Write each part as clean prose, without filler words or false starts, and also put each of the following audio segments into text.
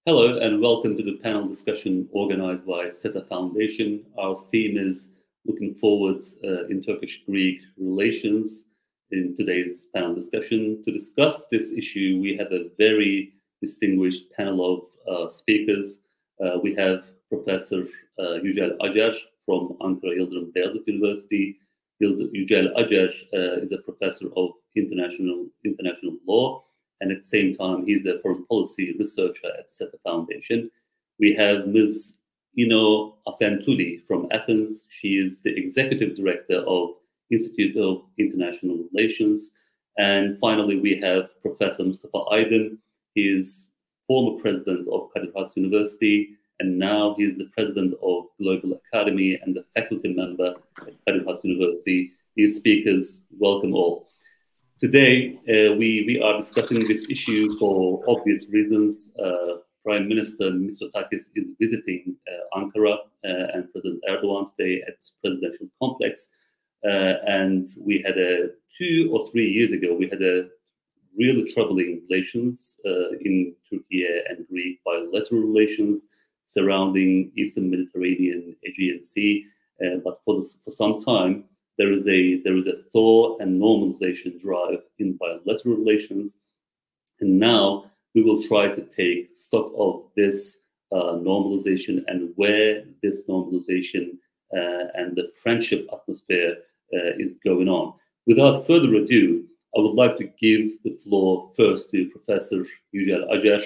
Hello and welcome to the panel discussion organized by SETA Foundation. Our theme is looking forward in Turkish-Greek relations. In today's panel discussion, to discuss this issue, we have a very distinguished panel of speakers. We have Professor Yücel Acer from Ankara Yıldırım Beyazıt University. Yücel Acer is a professor of international law, and at the same time, he's a foreign policy researcher at SETA Foundation. We have Ms. Afentouli from Athens. She is the executive director of Institute of International Relations. And finally, we have Professor Mustafa Aydın. He is former president of Kadir University, and now he is the president of Global Academy and the faculty member at Kadir University. These speakers, welcome all. Today, we are discussing this issue for obvious reasons. Prime Minister Mitsotakis is visiting Ankara and President Erdogan today at presidential complex. And we had 2 or 3 years ago, we had a really troubling relations in Turkey and Greek bilateral relations surrounding Eastern Mediterranean, Aegean Sea. But for some time, there is a thaw and normalization drive in bilateral relations, and now we will try to take stock of this normalization and where this normalization and the friendship atmosphere is going on. Without further ado, I would like to give the floor first to Professor Yücel Acer.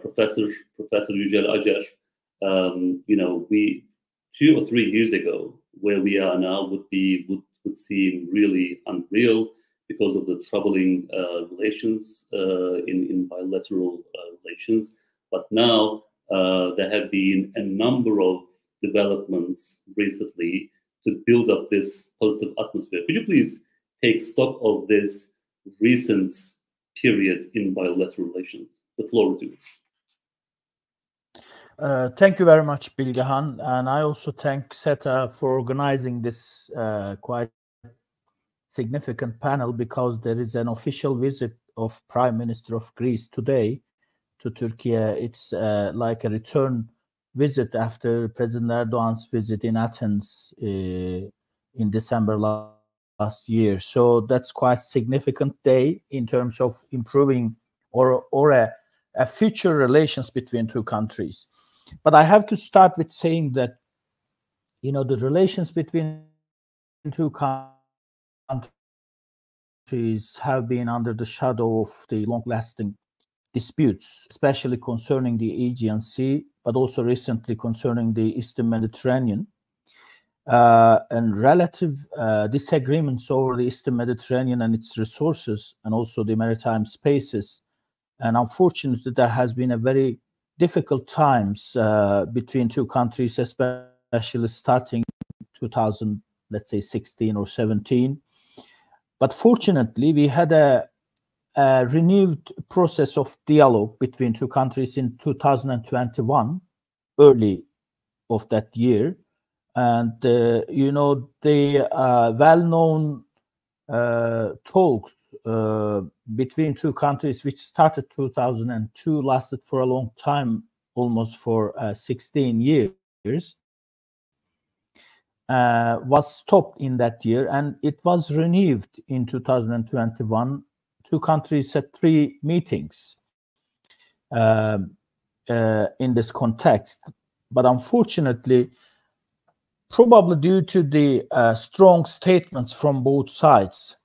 Professor Yücel Acer, we 2 or 3 years ago, where we are now would seem really unreal because of the troubling relations in bilateral relations. But now there have been a number of developments recently to build up this positive atmosphere. Could you please take stock of this recent period in bilateral relations? The floor is yours. Thank you very much, Bilgehan, and I also thank SETA for organizing this quite significant panel, because there is an official visit of Prime Minister of Greece today to Turkey. It's like a return visit after President Erdogan's visit in Athens in December last year. So that's quite significant day in terms of improving or a future relations between two countries. But I have to start with saying that, the relations between two countries have been under the shadow of the long-lasting disputes, especially concerning the Aegean Sea, but also recently concerning the Eastern Mediterranean, and relative disagreements over the Eastern Mediterranean and its resources, and also the maritime spaces. And unfortunately, there has been a very difficult times between two countries, especially starting 2000, let's say 16 or 17. But fortunately, we had a renewed process of dialogue between two countries in 2021, early of that year. And, the well-known talks between two countries, which started 2002, lasted for a long time, almost for 16 years, was stopped in that year, and it was renewed in 2021. Two countries had 3 meetings in this context. But unfortunately, probably due to the strong statements from both sides,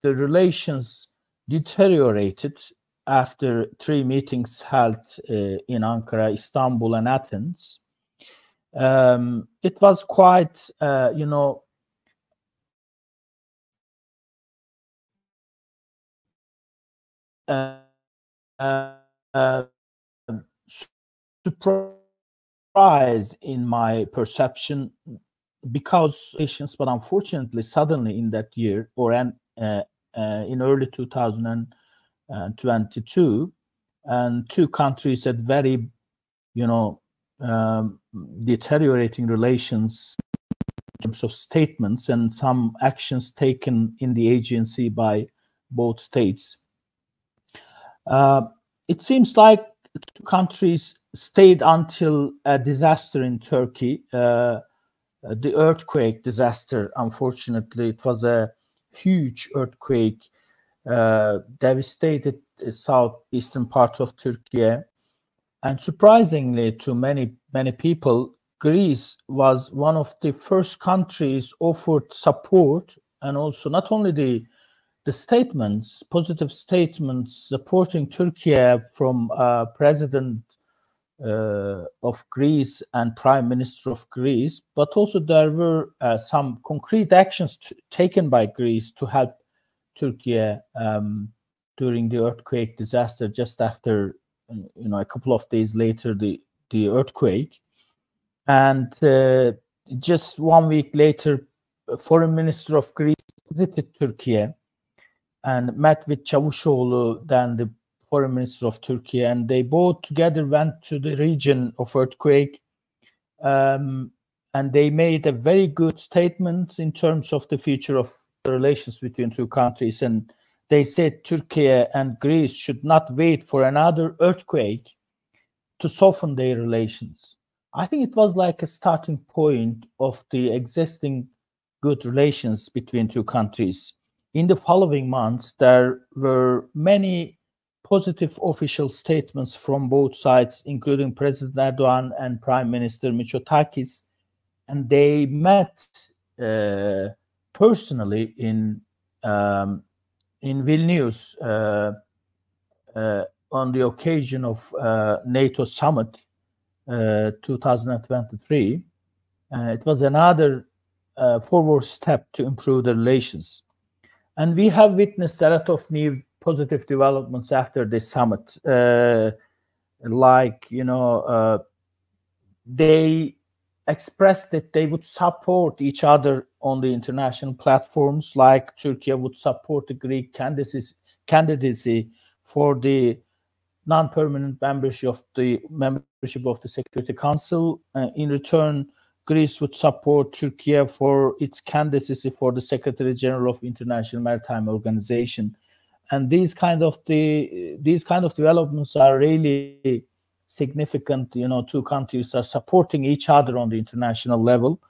the relations deteriorated after 3 meetings held in Ankara, Istanbul, and Athens. It was quite, surprise in my perception, because but unfortunately, suddenly in that year, or in early 2022, and two countries had very, deteriorating relations in terms of statements and some actions taken in the agency by both states. It seems like two countries stayed until a disaster in Turkey, the earthquake disaster. Unfortunately, it was a huge earthquake, devastated the southeastern part of Turkey. And surprisingly to many people, Greece was one of the first countries offered support, and also not only the statements, positive statements supporting Turkey from President of Greece and Prime Minister of Greece, but also there were some concrete actions taken by Greece to help Turkey during the earthquake disaster. Just after, a couple of days later, the earthquake, and just 1 week later, Foreign Minister of Greece visited Turkey and met with Çavuşoğlu, then the Foreign Minister of Turkey, and they both together went to the region of earthquake, and they made a very good statement in terms of the future of the relations between two countries. And they said Turkey and Greece should not wait for another earthquake to soften their relations. I think it was like a starting point of the existing good relations between two countries. In the following months, there were many positive official statements from both sides, including President Erdogan and Prime Minister Mitsotakis, and they met personally in Vilnius on the occasion of NATO summit 2023. It was another forward step to improve the relations. And we have witnessed a lot of new positive developments after this summit. They expressed that they would support each other on the international platforms, like Turkey would support the Greek candidacy for the non-permanent membership of the Security Council. In return, Greece would support Turkey for its candidacy for the Secretary General of International Maritime Organization. And these kind of developments are really significant. Two countries are supporting each other on the international level.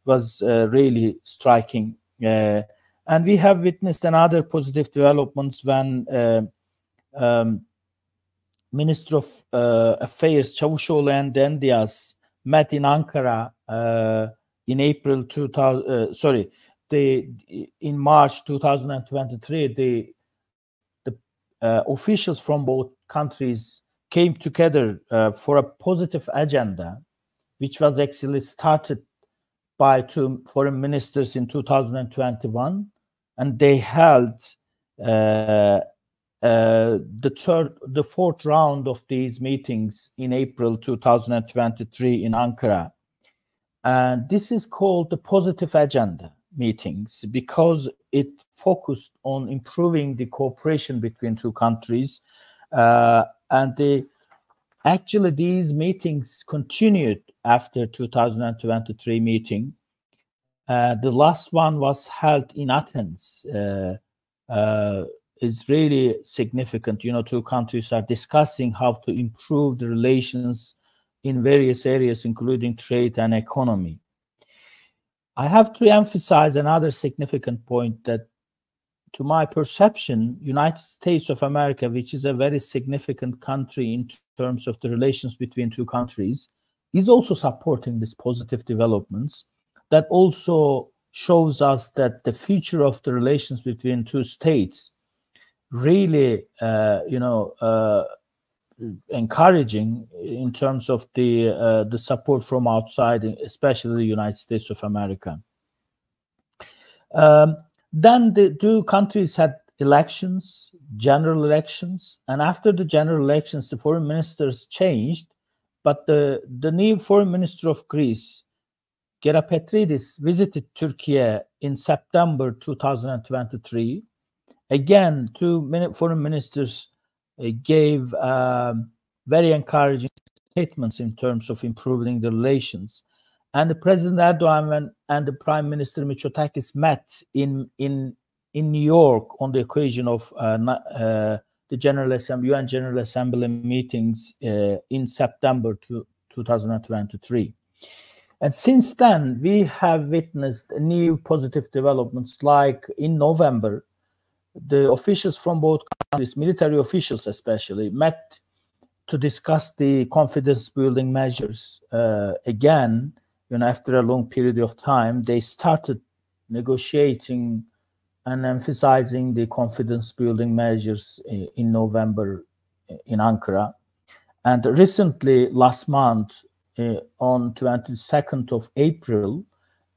Was really striking. And we have witnessed another positive developments when Minister of Affairs Çavuşoğlu and Dendias met in Ankara in April 2000. In March 2023, the officials from both countries came together for a positive agenda, which was actually started by two foreign ministers in 2021, and they held the fourth round of these meetings in April 2023 in Ankara. And this is called the Positive Agenda meetings because it focused on improving the cooperation between two countries. And actually, these meetings continued after 2023 meeting. The last one was held in Athens. Is really significant. Two countries are discussing how to improve the relations in various areas, including trade and economy. I have to emphasize another significant point that, to my perception, United States of America, which is a very significant country in terms of the relations between two countries, is also supporting these positive developments. That also shows us that the future of the relations between two states really, encouraging in terms of the support from outside, especially the United States of America. Then the two countries had elections, general elections, and after the general elections, the foreign ministers changed, but the new foreign minister of Greece, Gerapetridis, visited Turkey in September 2023. Again, two foreign ministers gave very encouraging statements in terms of improving the relations. And the President Erdogan and the Prime Minister Mitsotakis met in New York on the occasion of the UN General Assembly meetings in September 2023. And since then, we have witnessed new positive developments, like in November, the officials from both countries, military officials especially, met to discuss the confidence building measures. Again, after a long period of time, they started negotiating and emphasizing the confidence building measures in November in Ankara. And recently, last month, on 22nd of April,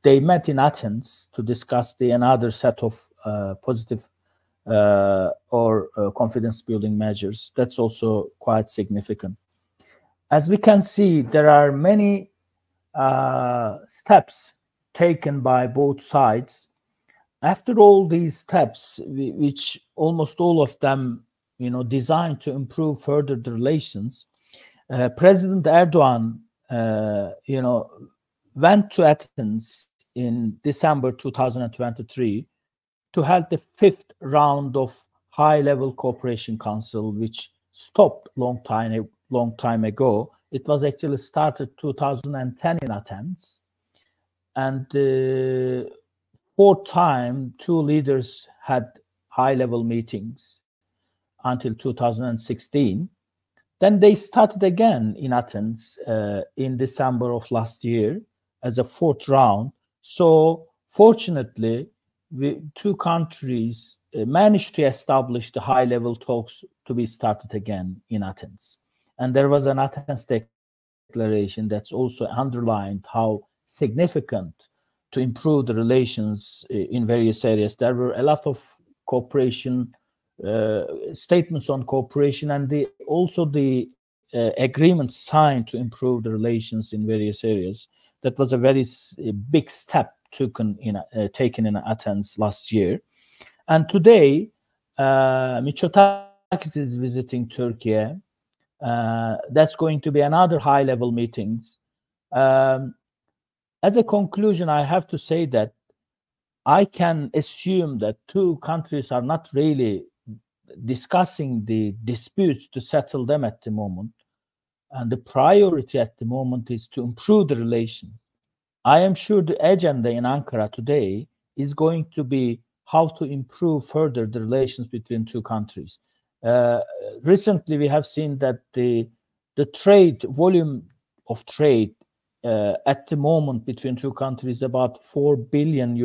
they met in Athens to discuss another set of positive confidence building measures. That's also quite significant. As we can see, there are many steps taken by both sides. After all these steps, which almost all of them, designed to improve further the relations, President Erdogan, went to Athens in December 2023 to hold the 5th round of High-Level Cooperation Council, which stopped long time ago. It was actually started 2010 in Athens, and fourth time, two leaders had high-level meetings until 2016. Then they started again in Athens in December of last year as a fourth round. So fortunately, two countries managed to establish the high-level talks to be started again in Athens. And there was an Athens declaration that's also underlined how significant to improve the relations in various areas. There were a lot of cooperation statements on cooperation, and also the agreements signed to improve the relations in various areas. That was a very big step taken in Athens last year. And today, Mitsotakis is visiting Turkey. That's going to be another high-level meetings. As a conclusion, I have to say that I can assume that two countries are not really discussing the disputes to settle them at the moment. And the priority at the moment is to improve the relation. I am sure the agenda in Ankara today is going to be how to improve further the relations between two countries. Recently, we have seen that the volume of trade at the moment between two countries is about $4 billion,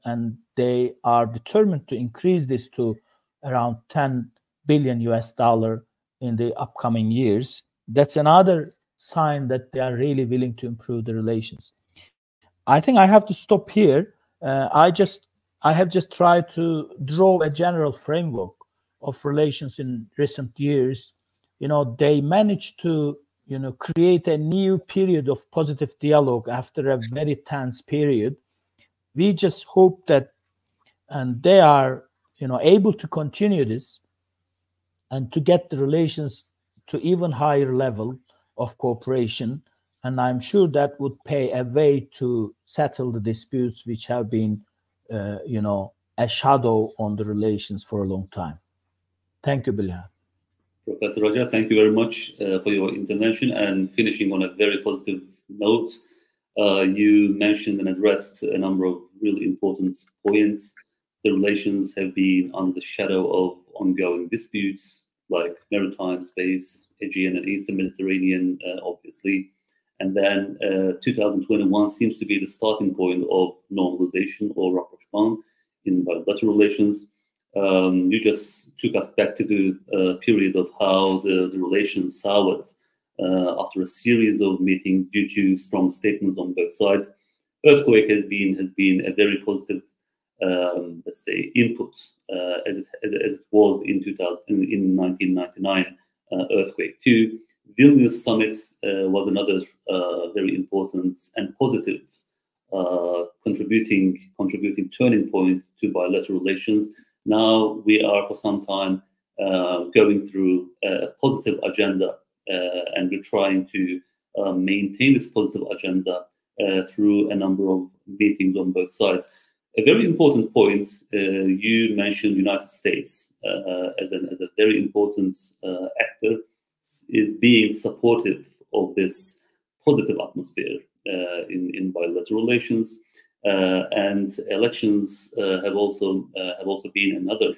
and they are determined to increase this to around $10 billion in the upcoming years. That's another sign that they are really willing to improve the relations. I think I have to stop here. I have just tried to draw a general framework of relations in recent years. They managed to create a new period of positive dialogue after a very tense period. We just hope that they are able to continue this and to get the relations to even higher level of cooperation. And I'm sure that would pave a way to settle the disputes which have been a shadow on the relations for a long time. Thank you, Bilal. Professor Acer, thank you very much for your intervention, and finishing on a very positive note. You mentioned and addressed a number of really important points. The relations have been under the shadow of ongoing disputes like maritime space, Aegean and Eastern Mediterranean, obviously. And then 2021 seems to be the starting point of normalization or rapprochement in bilateral relations. You just took us back to the period of how the relations soured after a series of meetings due to strong statements on both sides. Earthquake has been a very positive, let's say, input as it was in 1999 earthquake too. Vilnius summit was another very important and positive contributing turning point to bilateral relations. Now we are for some time going through a positive agenda, and we're trying to maintain this positive agenda through a number of meetings on both sides. A very important point, you mentioned United States as a very important actor, is being supportive of this positive atmosphere in bilateral relations, and elections have also been another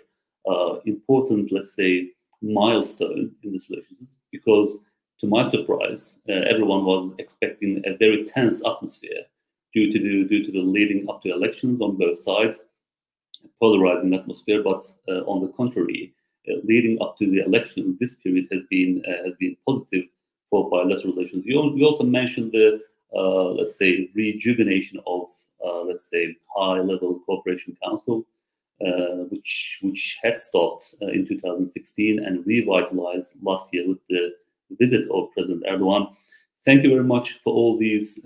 important, let's say, milestone in this relationship, because to my surprise, everyone was expecting a very tense atmosphere due to the leading up to elections on both sides, polarizing atmosphere. But on the contrary, leading up to the elections, this period has been positive for bilateral relations. You also mentioned the let's say rejuvenation of let's say high-level cooperation council, which had stopped in 2016 and revitalized last year with the visit of President Erdogan. Thank you very much for all these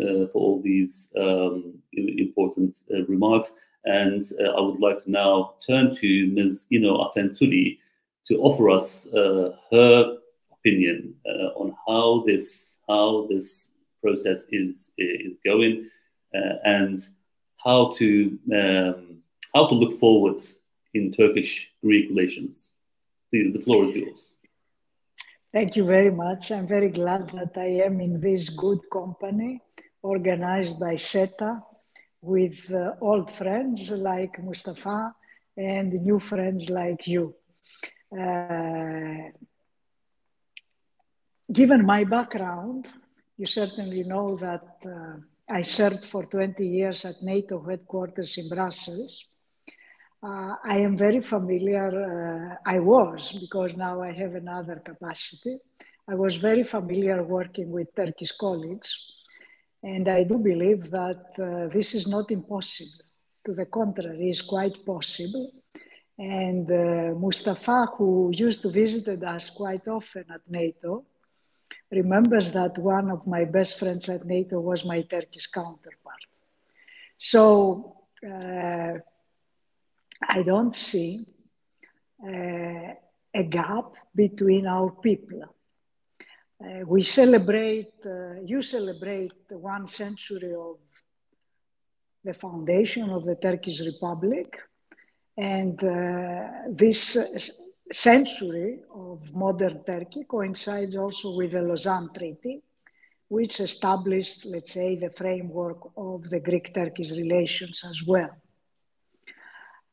important remarks. And I would like to now turn to Ms. Afentouli to offer us her opinion on how this process is going, and how to look forward in Turkish-Greek relations. Please, the floor is yours. Thank you very much. I'm very glad that I am in this good company organized by SETA with old friends like Mustafa and new friends like you. Given my background, you certainly know that I served for 20 years at NATO headquarters in Brussels. I am very familiar, I was, because now I have another capacity. I was very familiar working with Turkish colleagues, and I do believe that this is not impossible. To the contrary, it's quite possible. And Mustafa, who used to visit us quite often at NATO, remembers that one of my best friends at NATO was my Turkish counterpart. So, I don't see a gap between our people. We celebrate, you celebrate 1 century of the foundation of the Turkish Republic, and this century of modern Turkey coincides also with the Lausanne Treaty, which established, let's say, the framework of the Greek-Turkish relations as well.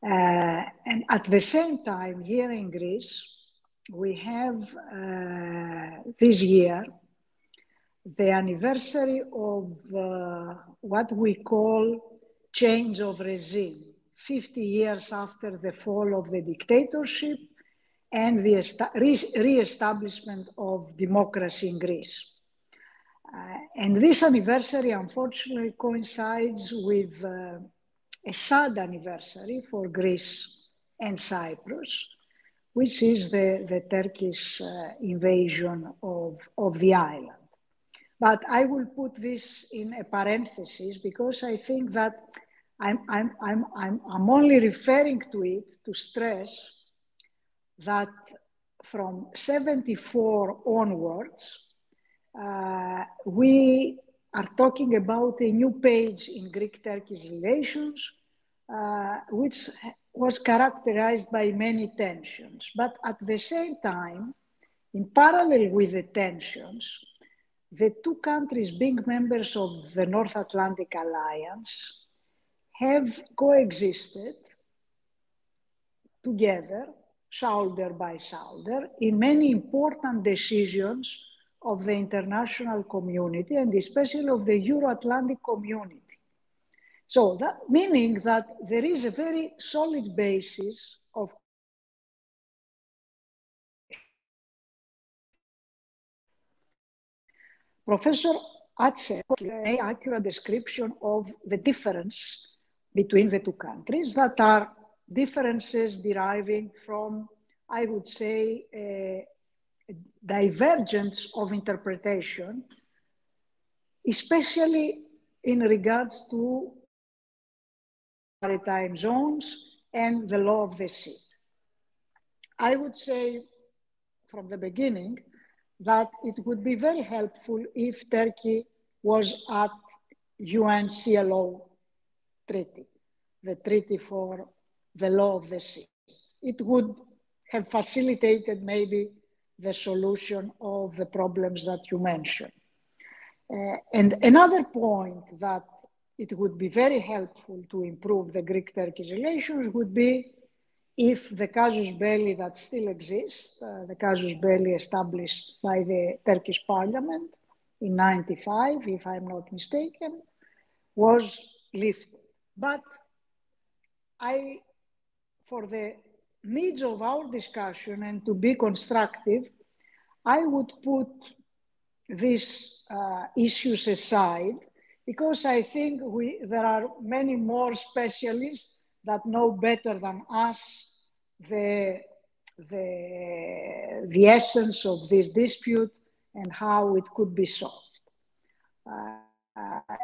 And at the same time, here in Greece, we have this year the anniversary of what we call change of regime, 50 years after the fall of the dictatorship and the re-establishment of democracy in Greece. And this anniversary, unfortunately, coincides with a sad anniversary for Greece and Cyprus, which is the Turkish invasion of the island. But I will put this in a parenthesis because I think that I'm only referring to it to stress that from 1974 onwards, we are talking about a new page in Greek-Turkish relations, which was characterized by many tensions. But at the same time, in parallel with the tensions, the two countries being members of the North Atlantic Alliance have coexisted together, shoulder by shoulder, in many important decisions of the international community and especially of the Euro-Atlantic community. So that meaning that there is a very solid basis of Professor Acer gave an accurate description of the difference between the two countries, that are differences deriving from, I would say, a divergence of interpretation, especially in regards to maritime zones and the law of the sea. I would say from the beginning that it would be very helpful if Turkey was at UN CLO treaty. the Treaty for the Law of the Sea. It would have facilitated maybe the solution of the problems that you mentioned. And another point that it would be very helpful to improve the Greek-Turkish relations would be if the casus belli that still exists, the casus belli established by the Turkish parliament in 95, if I'm not mistaken, was lifted. But for the needs of our discussion and to be constructive, I would put these issues aside because I think there are many more specialists that know better than us the essence of this dispute and how it could be solved.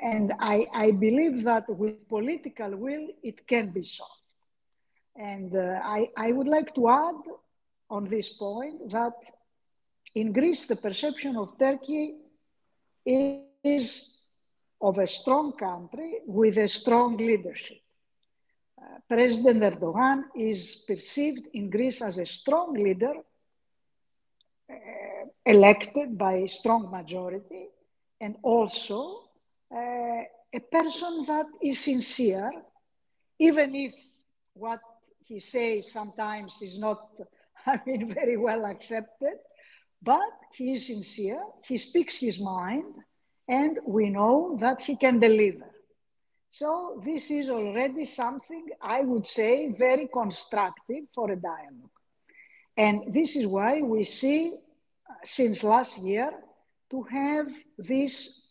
And I believe that with political will, it can be solved. And I would like to add on this point that in Greece, the perception of Turkey is of a strong country with a strong leadership. President Erdogan is perceived in Greece as a strong leader, elected by a strong majority, and also a person that is sincere, even if what he says sometimes is not, very well accepted, but he is sincere, he speaks his mind, and we know that he can deliver. So this is already something, I would say, very constructive for a dialogue. And this is why we see, since last year, to have this,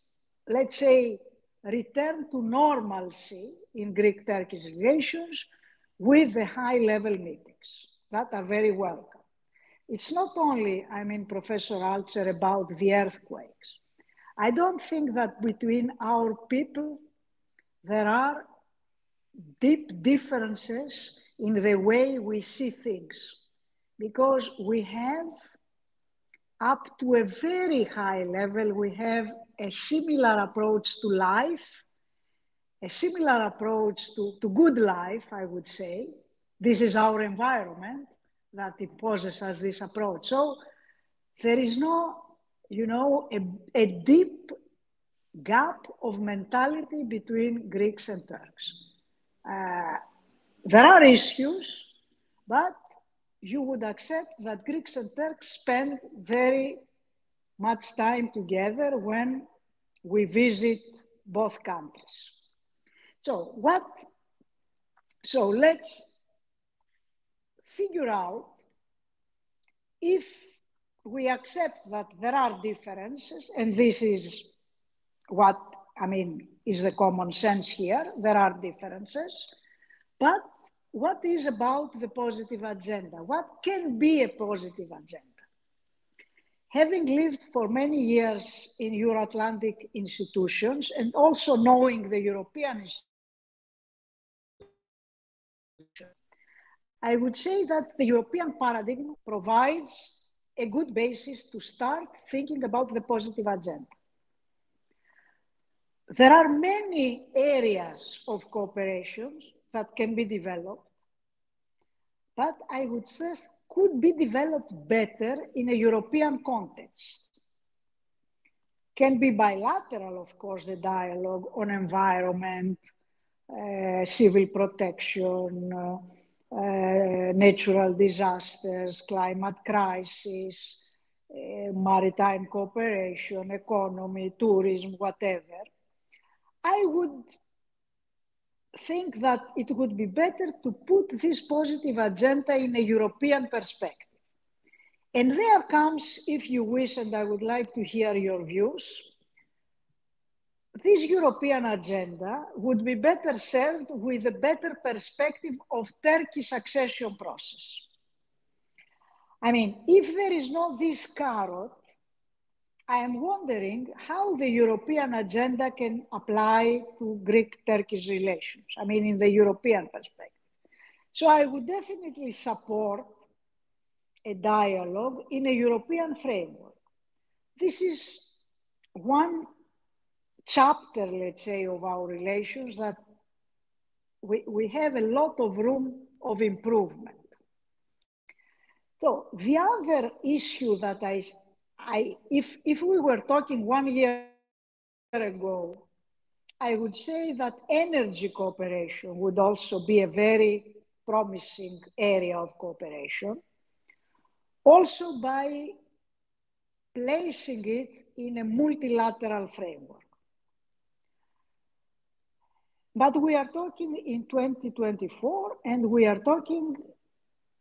let's say, return to normalcy in Greek-Turkish relations with the high-level meetings that are very welcome. It's not only, Professor Acer, about the earthquakes. I don't think that between our people there are deep differences in the way we see things, because we have, up to a very high level, we have a similar approach to life, a similar approach to good life, I would say. This is our environment that imposes us this approach. So there is no, a deep gap of mentality between Greeks and Turks. There are issues, but you would accept that Greeks and Turks spend very much time together when we visit both countries. So let's figure out if we accept that there are differences, and this is what, is the common sense here. There are differences, but what is about the positive agenda? What can be a positive agenda? Having lived for many years in Euro-Atlantic institutions and also knowing the European institutions, I would say that the European paradigm provides a good basis to start thinking about the positive agenda. There are many areas of cooperation that can be developed, but I would say could be developed better in a European context. Can be bilateral, of course, the dialogue on environment, civil protection, natural disasters, climate crisis, maritime cooperation, economy, tourism, whatever. I would think that it would be better to put this positive agenda in a European perspective. And there comes, if you wish, and I would like to hear your views, this European agenda would be better served with a better perspective of Turkey's accession process. If there is not this carrot, I am wondering how the European agenda can apply to Greek-Turkish relations, in the European perspective. So I would definitely support a dialogue in a European framework. This is one chapter, let's say, of our relations that we have a lot of room of improvement. So the other issue that if we were talking 1 year ago, I would say that energy cooperation would also be a very promising area of cooperation, also by placing it in a multilateral framework. But we are talking in 2024, and we are talking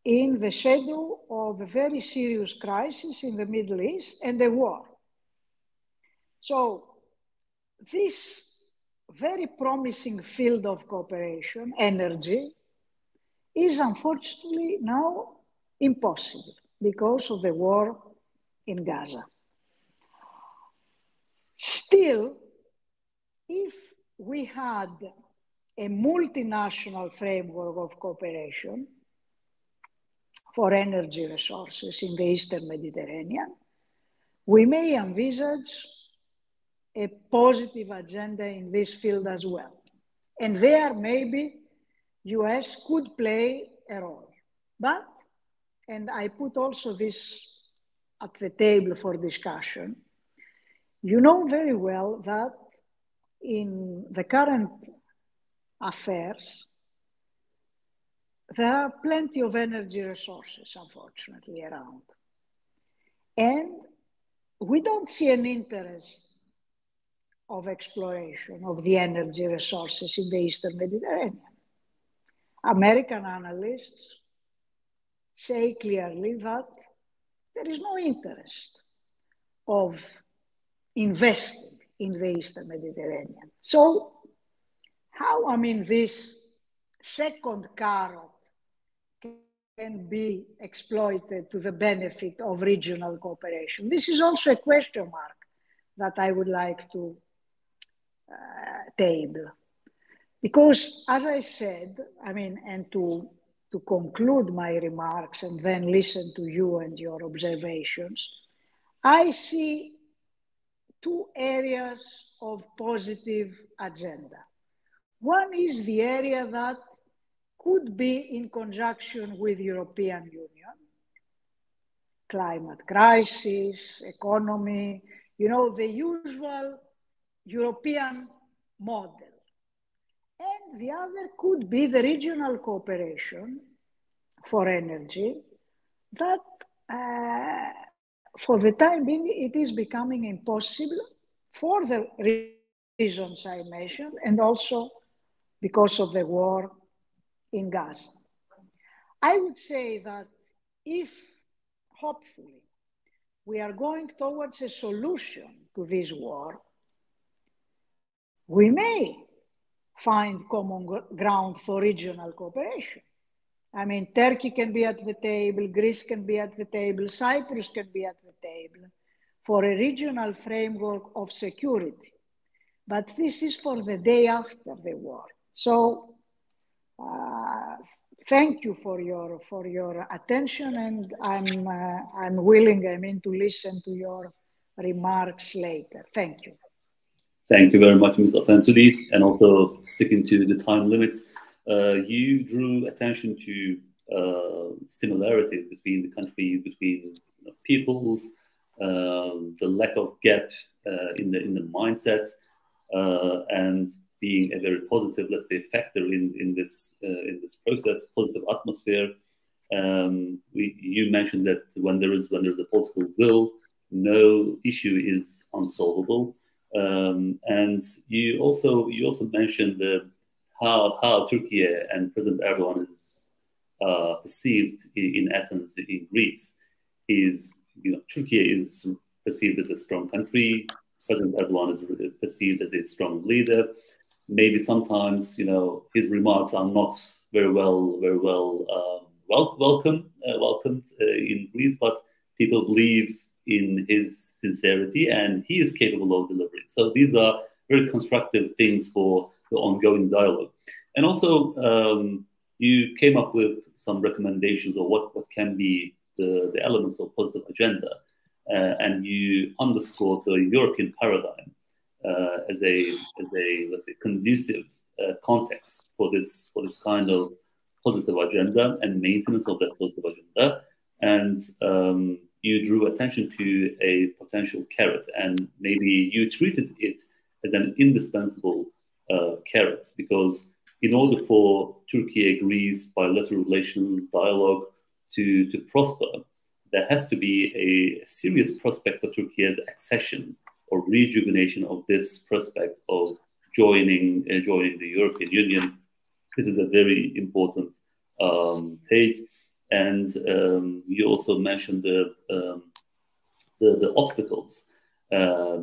in the shadow of a very serious crisis in the Middle East and a war. So this very promising field of cooperation, energy, is unfortunately now impossible because of the war in Gaza. Still, if we had a multinational framework of cooperation for energy resources in the Eastern Mediterranean, we may envisage a positive agenda in this field as well. And there maybe US could play a role. But, and I put also this at the table for discussion, you know very well that in the current affairs, there are plenty of energy resources, unfortunately, around. And we don't see an interest of exploration of the energy resources in the Eastern Mediterranean. American analysts say clearly that there is no interest of investing in the Eastern Mediterranean. So how, I mean, this second carrot can be exploited to the benefit of regional cooperation? This is also a question mark that I would like to table. Because as I said, I mean, and to conclude my remarks and then listen to you and your observations, I see two areas of positive agenda. One is the area that could be in conjunction with European Union, climate crisis, economy, you know, the usual European model. And the other could be the regional cooperation for energy that for the time being, it is becoming impossible for the reasons I mentioned, and also because of the war in Gaza. I would say that if, hopefully, we are going towards a solution to this war, we may find common ground for regional cooperation. I mean, Turkey can be at the table, Greece can be at the table, Cyprus can be at the table for a regional framework of security. But this is for the day after the war. So thank you for your attention, and I'm willing, I mean, to listen to your remarks later. Thank you. Thank you very much, Ms. Afentouli, and also sticking to the time limits. You drew attention to similarities between the countries, between peoples, the lack of gap in the mindsets, and being a very positive, let's say, factor in this process, positive atmosphere. You mentioned that when there is a political will, no issue is unsolvable. And you also mentioned how Turkey and President Erdogan is perceived in Athens, in Greece. Turkey is perceived as a strong country. President Erdogan is perceived as a strong leader. Maybe sometimes, his remarks are not very well welcomed in Greece, but people believe in his sincerity and he is capable of delivering. So these are very constructive things for the ongoing dialogue. And also, you came up with some recommendations of what can be the elements of positive agenda, and you underscored the European paradigm as a let's say conducive context for this kind of positive agenda and maintenance of that positive agenda. And you drew attention to a potential carrot, and maybe you treated it as an indispensable carrot, because in order for Turkey-Greece bilateral relations dialogue to prosper, there has to be a serious prospect for Turkey's accession or rejuvenation of this prospect of joining the European Union. This is a very important take. And you also mentioned the obstacles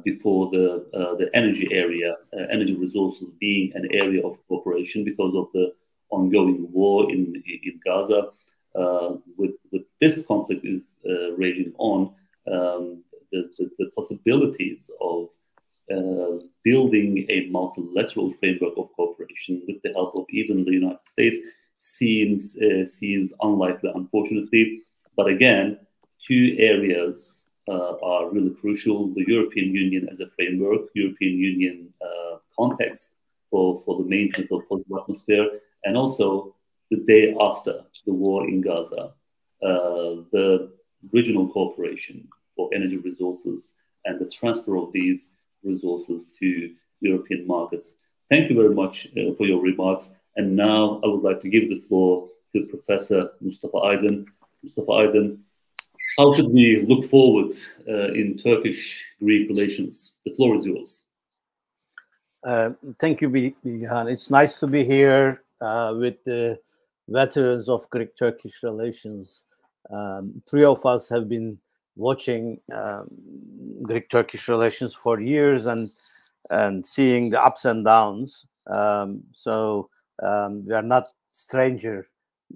before the energy area, energy resources being an area of cooperation because of the ongoing war in Gaza. With this conflict is raging on, the possibilities of building a multilateral framework of cooperation with the help of even the United States seems unlikely, unfortunately. But again, two areas are really crucial: the European Union as a framework, European Union context for the maintenance of positive atmosphere, and also the day after the war in Gaza, the regional cooperation for energy resources and the transfer of these resources to European markets. Thank you very much for your remarks. And now I would like to give the floor to Professor Mustafa Aydın. Mustafa Aydın, how should we look forward in Turkish-Greek relations? The floor is yours. Thank you, Bilgehan. It's nice to be here with the veterans of Greek-Turkish relations. Three of us have been watching Greek-Turkish relations for years and seeing the ups and downs. So we are not stranger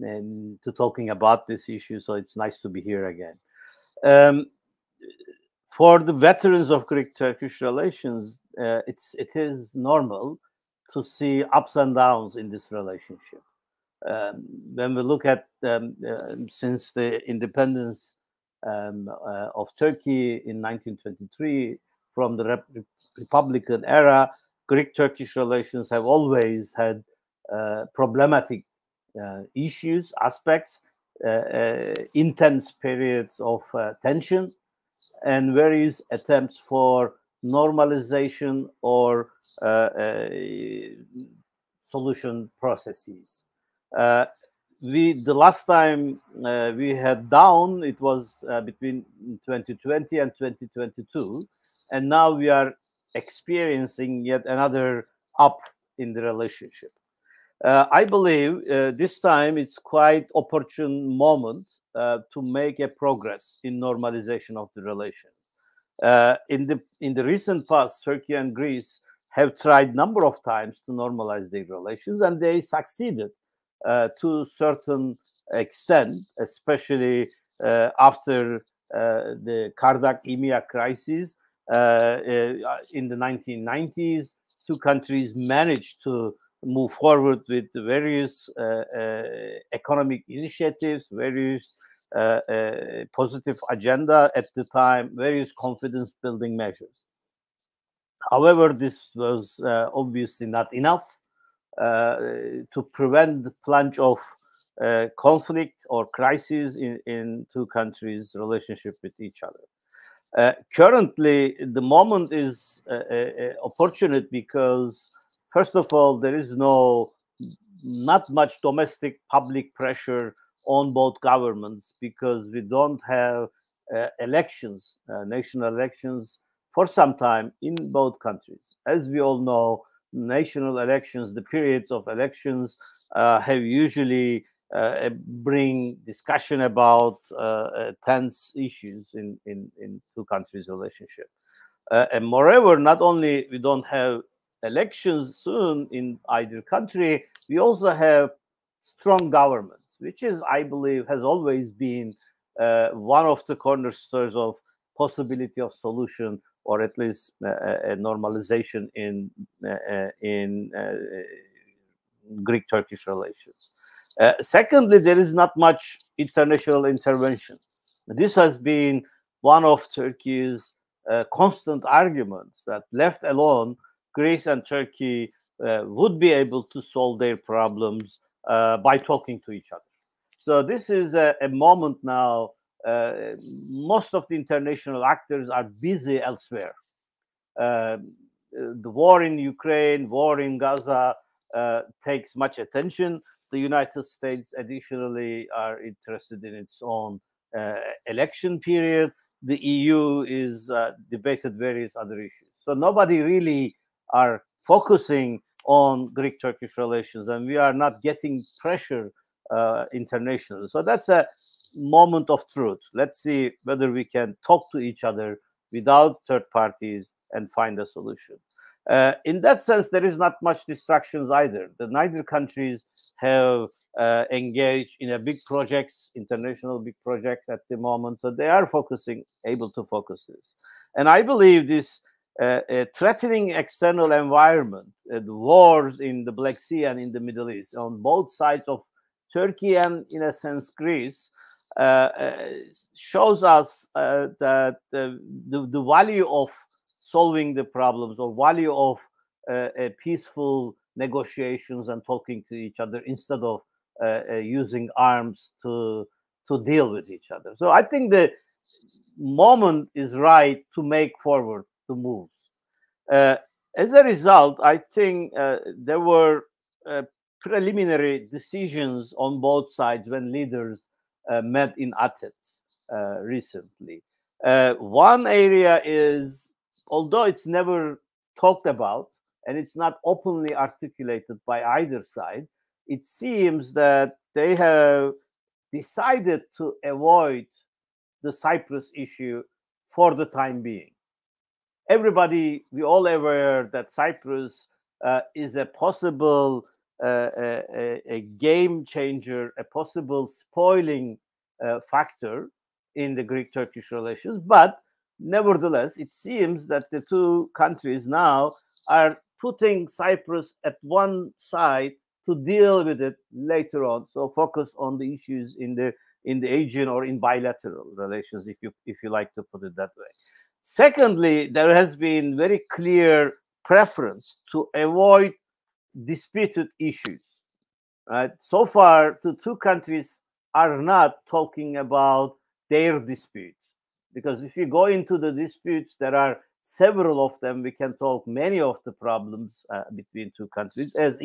to talking about this issue, so it's nice to be here again. For the veterans of Greek-Turkish relations, it is normal to see ups and downs in this relationship. When we look at since the independence of Turkey in 1923 from the Republican era, Greek-Turkish relations have always had problematic issues, aspects, intense periods of tension, and various attempts for normalization or solution processes. The last time we had down, it was between 2020 and 2022, and now we are experiencing yet another up in the relationship. I believe this time it's quite opportune moment to make a progress in normalization of the relation. In the recent past, Turkey and Greece have tried number of times to normalize their relations, and they succeeded to a certain extent, especially after the Kardak-EMEA crisis in the 1990s. Two countries managed to move forward with various economic initiatives, various positive agenda at the time, various confidence-building measures. However, this was obviously not enough to prevent the plunge of conflict or crisis in two countries' relationship with each other. Currently, the moment is opportune because, first of all, there is not much domestic public pressure on both governments because we don't have elections, national elections for some time in both countries. As we all know, national elections, the periods of elections have usually bring discussion about tense issues in two countries' relationship. And moreover, not only we don't have elections soon in either country, we also have strong governments, which is, I believe, has always been one of the cornerstones of possibility of solution, or at least a normalization in Greek-Turkish relations. Secondly, there is not much international intervention. This has been one of Turkey's constant arguments that left alone, Greece and Turkey would be able to solve their problems by talking to each other. So this is a moment now. Most of the international actors are busy elsewhere. The war in Ukraine, war in Gaza takes much attention. The United States additionally are interested in its own election period. The EU is debated various other issues. So nobody really are focusing on Greek-Turkish relations, and we are not getting pressure internationally. So that's a moment of truth. Let's see whether we can talk to each other without third parties and find a solution. In that sense, there is not much distractions either. Neither countries have engaged in a big projects, international big projects at the moment. So they are able to focus this. And I believe this threatening external environment, the wars in the Black Sea and in the Middle East, on both sides of Turkey and, in a sense, Greece, shows us that the value of solving the problems, or value of peaceful negotiations and talking to each other instead of using arms to deal with each other. So I think the moment is right to make forward the moves. As a result, I think there were preliminary decisions on both sides when leaders met in Athens recently. One area is, although it's never talked about and it's not openly articulated by either side, it seems that they have decided to avoid the Cyprus issue for the time being. We all aware that Cyprus is a possible a game changer, a possible spoiling factor in the Greek-Turkish relations. But nevertheless, it seems that the two countries now are putting Cyprus at one side to deal with it later on. So focus on the issues in the Aegean or in bilateral relations, if you like to put it that way. Secondly, there has been very clear preference to avoid disputed issues. Right? So far, the two countries are not talking about their disputes, because if you go into the disputes, there are several of them. We can talk many of the problems between two countries. As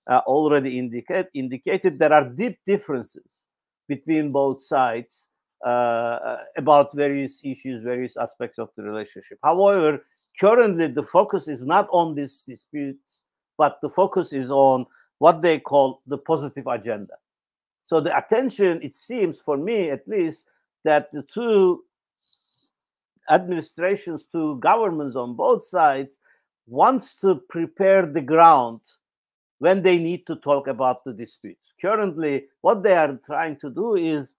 already indicated, there are deep differences between both sides about various issues, various aspects of the relationship. However, currently the focus is not on these disputes, but the focus is on what they call the positive agenda. So the attention, it seems, for me at least, that the two administrations, two governments on both sides wants to prepare the ground when they need to talk about the disputes. Currently, what they are trying to do is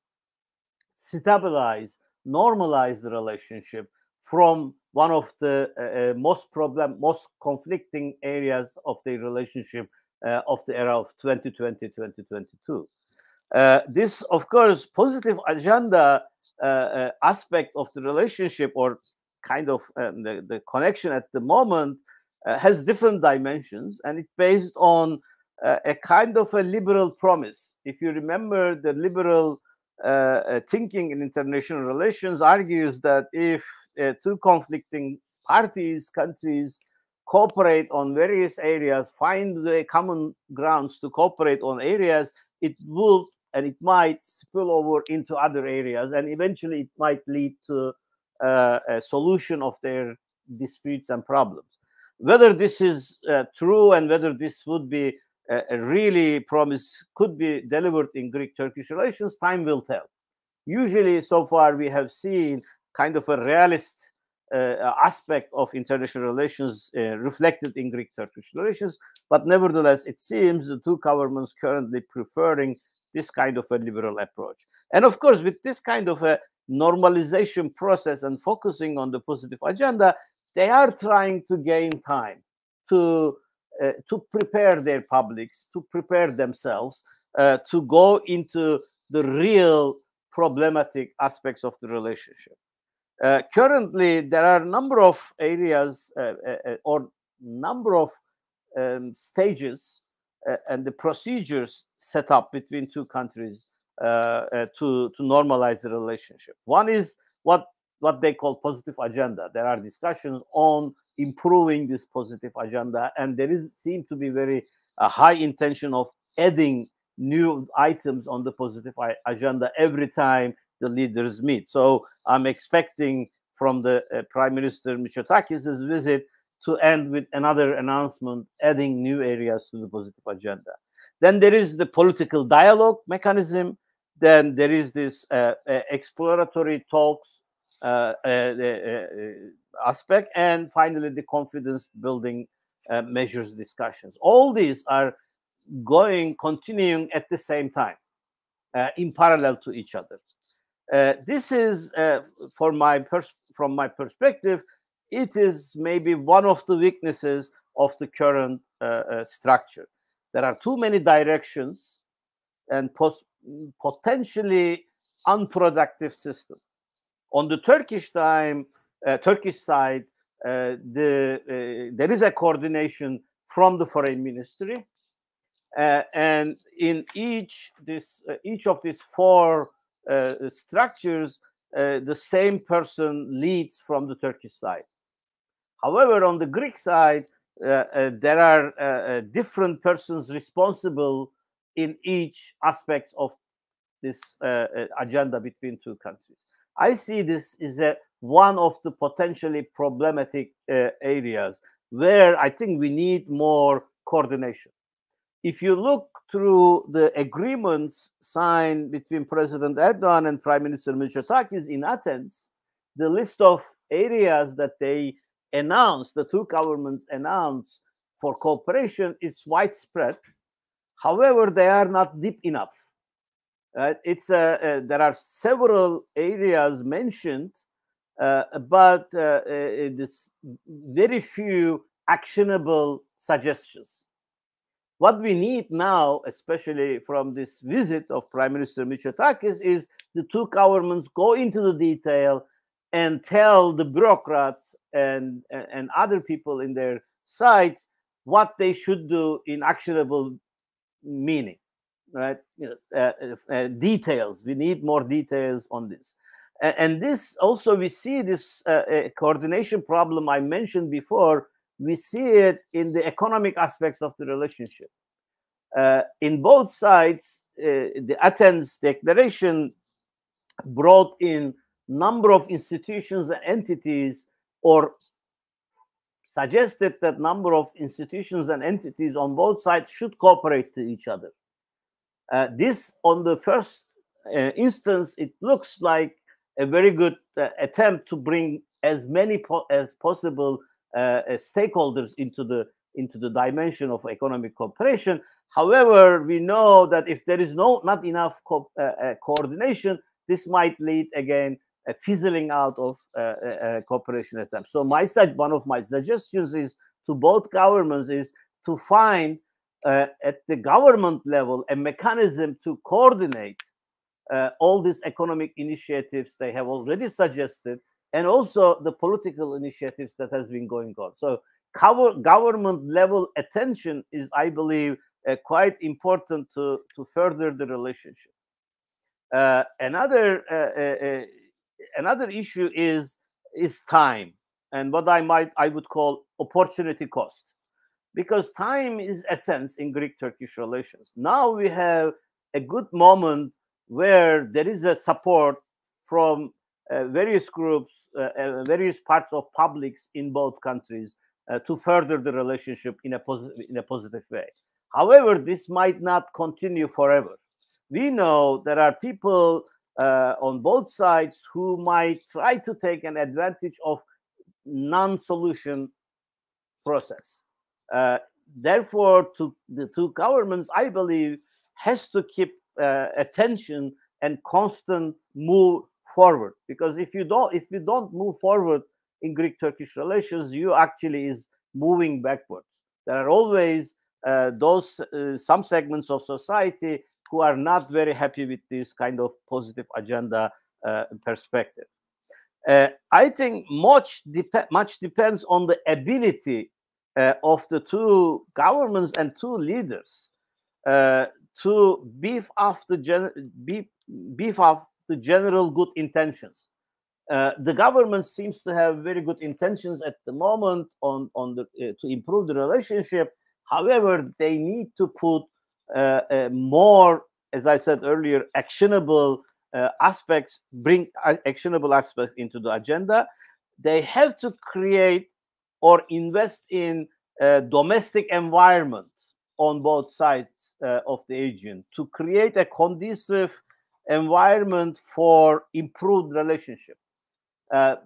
stabilize, normalize the relationship from one of the most conflicting areas of the relationship of the era of 2020, 2022. This, of course, positive agenda aspect of the relationship, or kind of the connection at the moment, has different dimensions, and it's based on a kind of a liberal promise. If you remember, the liberal thinking in international relations argues that if two conflicting countries cooperate on various areas, find the common grounds to cooperate on areas, it will and it might spill over into other areas, and eventually it might lead to a solution of their disputes and problems. Whether this is true and whether this would be a really promise could be delivered in Greek-Turkish relations, time will tell. Usually, so far, we have seen kind of a realist aspect of international relations reflected in Greek-Turkish relations, but nevertheless, it seems the two governments currently preferring this kind of a liberal approach. And of course, with this kind of a normalization process and focusing on the positive agenda, they are trying to gain time to prepare their publics, to prepare themselves, to go into the real problematic aspects of the relationship. Currently, there are a number of areas or number of stages and the procedures set up between two countries to normalize the relationship. One is what they call positive agenda. There are discussions on improving this positive agenda, and there seem to be very high intention of adding new items on the positive agenda every time the leaders meet. So I'm expecting from the Prime Minister Mitsotakis' visit to end with another announcement adding new areas to the positive agenda. Then there is the political dialogue mechanism. Then there is this exploratory talks aspect, and finally the confidence building measures discussions. All these are continuing at the same time, in parallel to each other. This is, from my perspective, it is maybe one of the weaknesses of the current structure. There are too many directions and potentially unproductive system. On the Turkish side, there is a coordination from the foreign ministry, and in each of these four structures, the same person leads from the Turkish side. However, on the Greek side, there are different persons responsible in each aspect of this agenda between two countries. I see this is one of the potentially problematic areas where I think we need more coordination. If you look through the agreements signed between President Erdogan and Prime Minister Mitsotakis in Athens, the list of areas that they announced, the two governments announced for cooperation, is widespread. However, they are not deep enough. There are several areas mentioned, but this very few actionable suggestions. What we need now, especially from this visit of Prime Minister Mitsotakis, is the two governments go into the detail and tell the bureaucrats and other people in their sides what they should do in actionable meaning, right? Details. We need more details on this. And this also, we see this coordination problem I mentioned before. We see it in the economic aspects of the relationship. In both sides, the Athens Declaration brought in number of institutions and entities, or suggested that number of institutions and entities on both sides should cooperate to each other. This, on the first instance, it looks like a very good attempt to bring as many as possible stakeholders into the dimension of economic cooperation. However, we know that if there is not enough coordination, this might lead again a fizzling out of cooperation attempts. So one of my suggestions is to both governments is to find at the government level a mechanism to coordinate all these economic initiatives they have already suggested, and also the political initiatives that has been going on. So government level attention is, I believe, quite important to further the relationship. Another issue is time, and what I would call opportunity cost, because time is essence in Greek-Turkish relations. Now we have a good moment where there is a support from various groups, various parts of publics in both countries to further the relationship in a positive way. However, this might not continue forever. We know there are people on both sides who might try to take an advantage of non-solution process. Therefore, the two governments, I believe, has to keep attention and constant move forward. Because if you don't move forward in Greek-Turkish relations, you actually is moving backwards. There are always some segments of society who are not very happy with this kind of positive agenda perspective. I think much depends on the ability of the two governments and two leaders to beef up the general good intentions. The government seems to have very good intentions at the moment to improve the relationship. However, they need to put more, as I said earlier, actionable aspects, bring actionable aspects into the agenda. They have to create or invest in a domestic environment on both sides of the Aegean to create a conducive environment for improved relationship.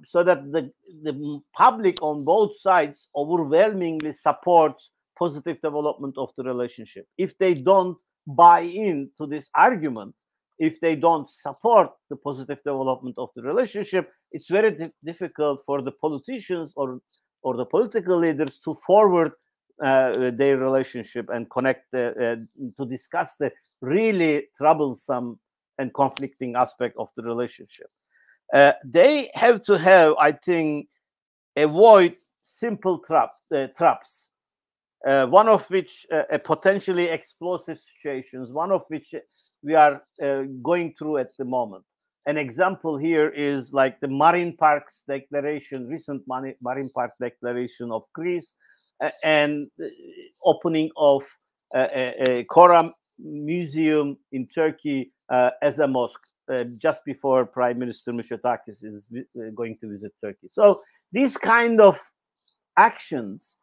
So that the public on both sides overwhelmingly supports positive development of the relationship. If they don't buy into this argument, if they don't support the positive development of the relationship, it's very difficult for the politicians or the political leaders to forward their relationship and connect to discuss the really troublesome and conflicting aspect of the relationship. They have to have, I think, avoid simple traps, one of which potentially explosive situations, one of which we are going through at the moment. An example here is like the Marine Parks Declaration, recent Marine Park Declaration of Greece, and opening of a Koran Museum in Turkey as a mosque. Just before Prime Minister Mitsotakis is going to visit Turkey. So these kind of actions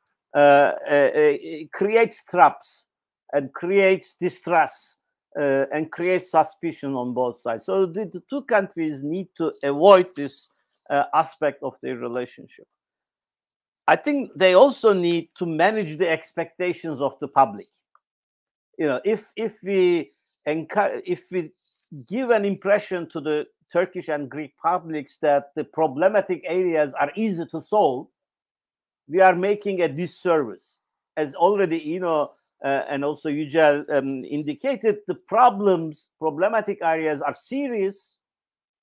creates traps and creates distrust and creates suspicion on both sides. So the two countries need to avoid this aspect of their relationship. I think they also need to manage the expectations of the public. You know, if we give an impression to the Turkish and Greek publics that the problematic areas are easy to solve, we are making a disservice. As already, and also Yücel indicated, the problematic areas are serious,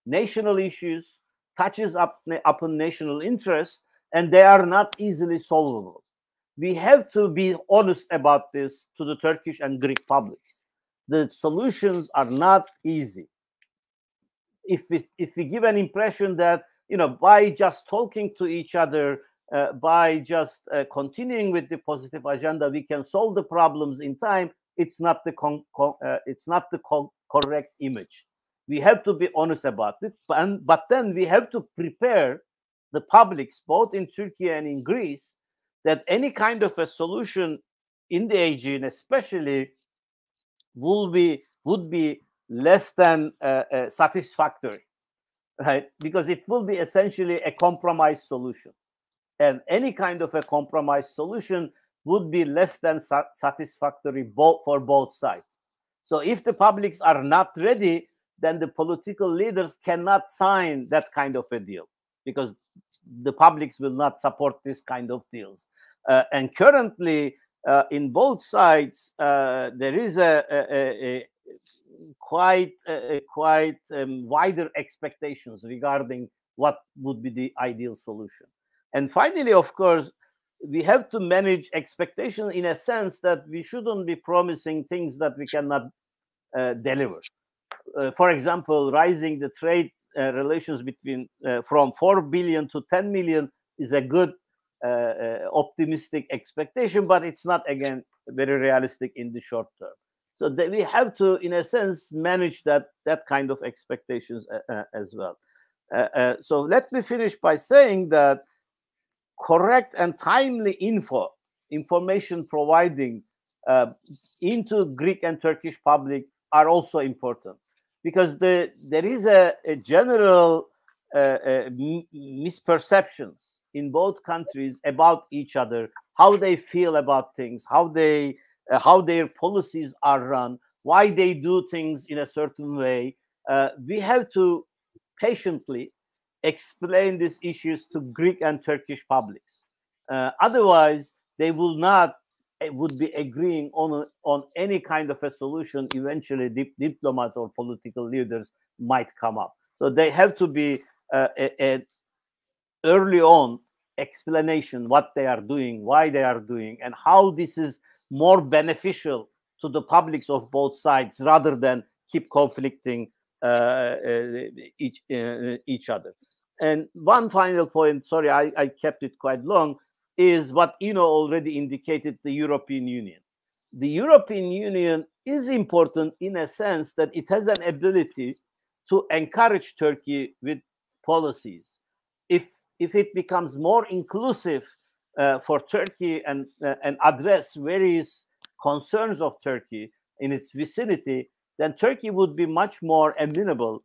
national issues, touches upon national interest, and they are not easily solvable. We have to be honest about this to the Turkish and Greek publics. The solutions are not easy. If we give an impression that by just talking to each other, by just continuing with the positive agenda, we can solve the problems in time, it's not the correct image. We have to be honest about it, but then we have to prepare the publics, both in Turkey and in Greece, that any kind of a solution in the Aegean, especially, would be less than satisfactory, right? Because it will be essentially a compromise solution, and any kind of a compromise solution would be less than satisfactory for both sides. So if the publics are not ready, then the political leaders cannot sign that kind of a deal, because the publics will not support this kind of deals. And currently, in both sides, there is a quite wider expectations regarding what would be the ideal solution. And finally, of course, we have to manage expectations in a sense that we shouldn't be promising things that we cannot deliver. For example, raising the trade relations between from 4 billion to 10 million is a good optimistic expectation, but it's not, again, very realistic in the short term. So that we have to, in a sense, manage that kind of expectations as well. So let me finish by saying that correct and timely information providing into Greek and Turkish public are also important, because there is a general misperceptions in both countries about each other, how they feel about things, how their policies are run, why they do things in a certain way. We have to patiently explain these issues to Greek and Turkish publics. Otherwise, they would be agreeing on any kind of a solution. Eventually, diplomats or political leaders might come up. So they have to be early on explanation what they are doing, why they are doing, and how this is more beneficial to the publics of both sides rather than keep conflicting each other. And one final point, sorry, I kept it quite long, is what already indicated, the European Union. The European Union is important in a sense that it has an ability to encourage Turkey with policies. If it becomes more inclusive for Turkey and address various concerns of Turkey in its vicinity, then Turkey would be much more amenable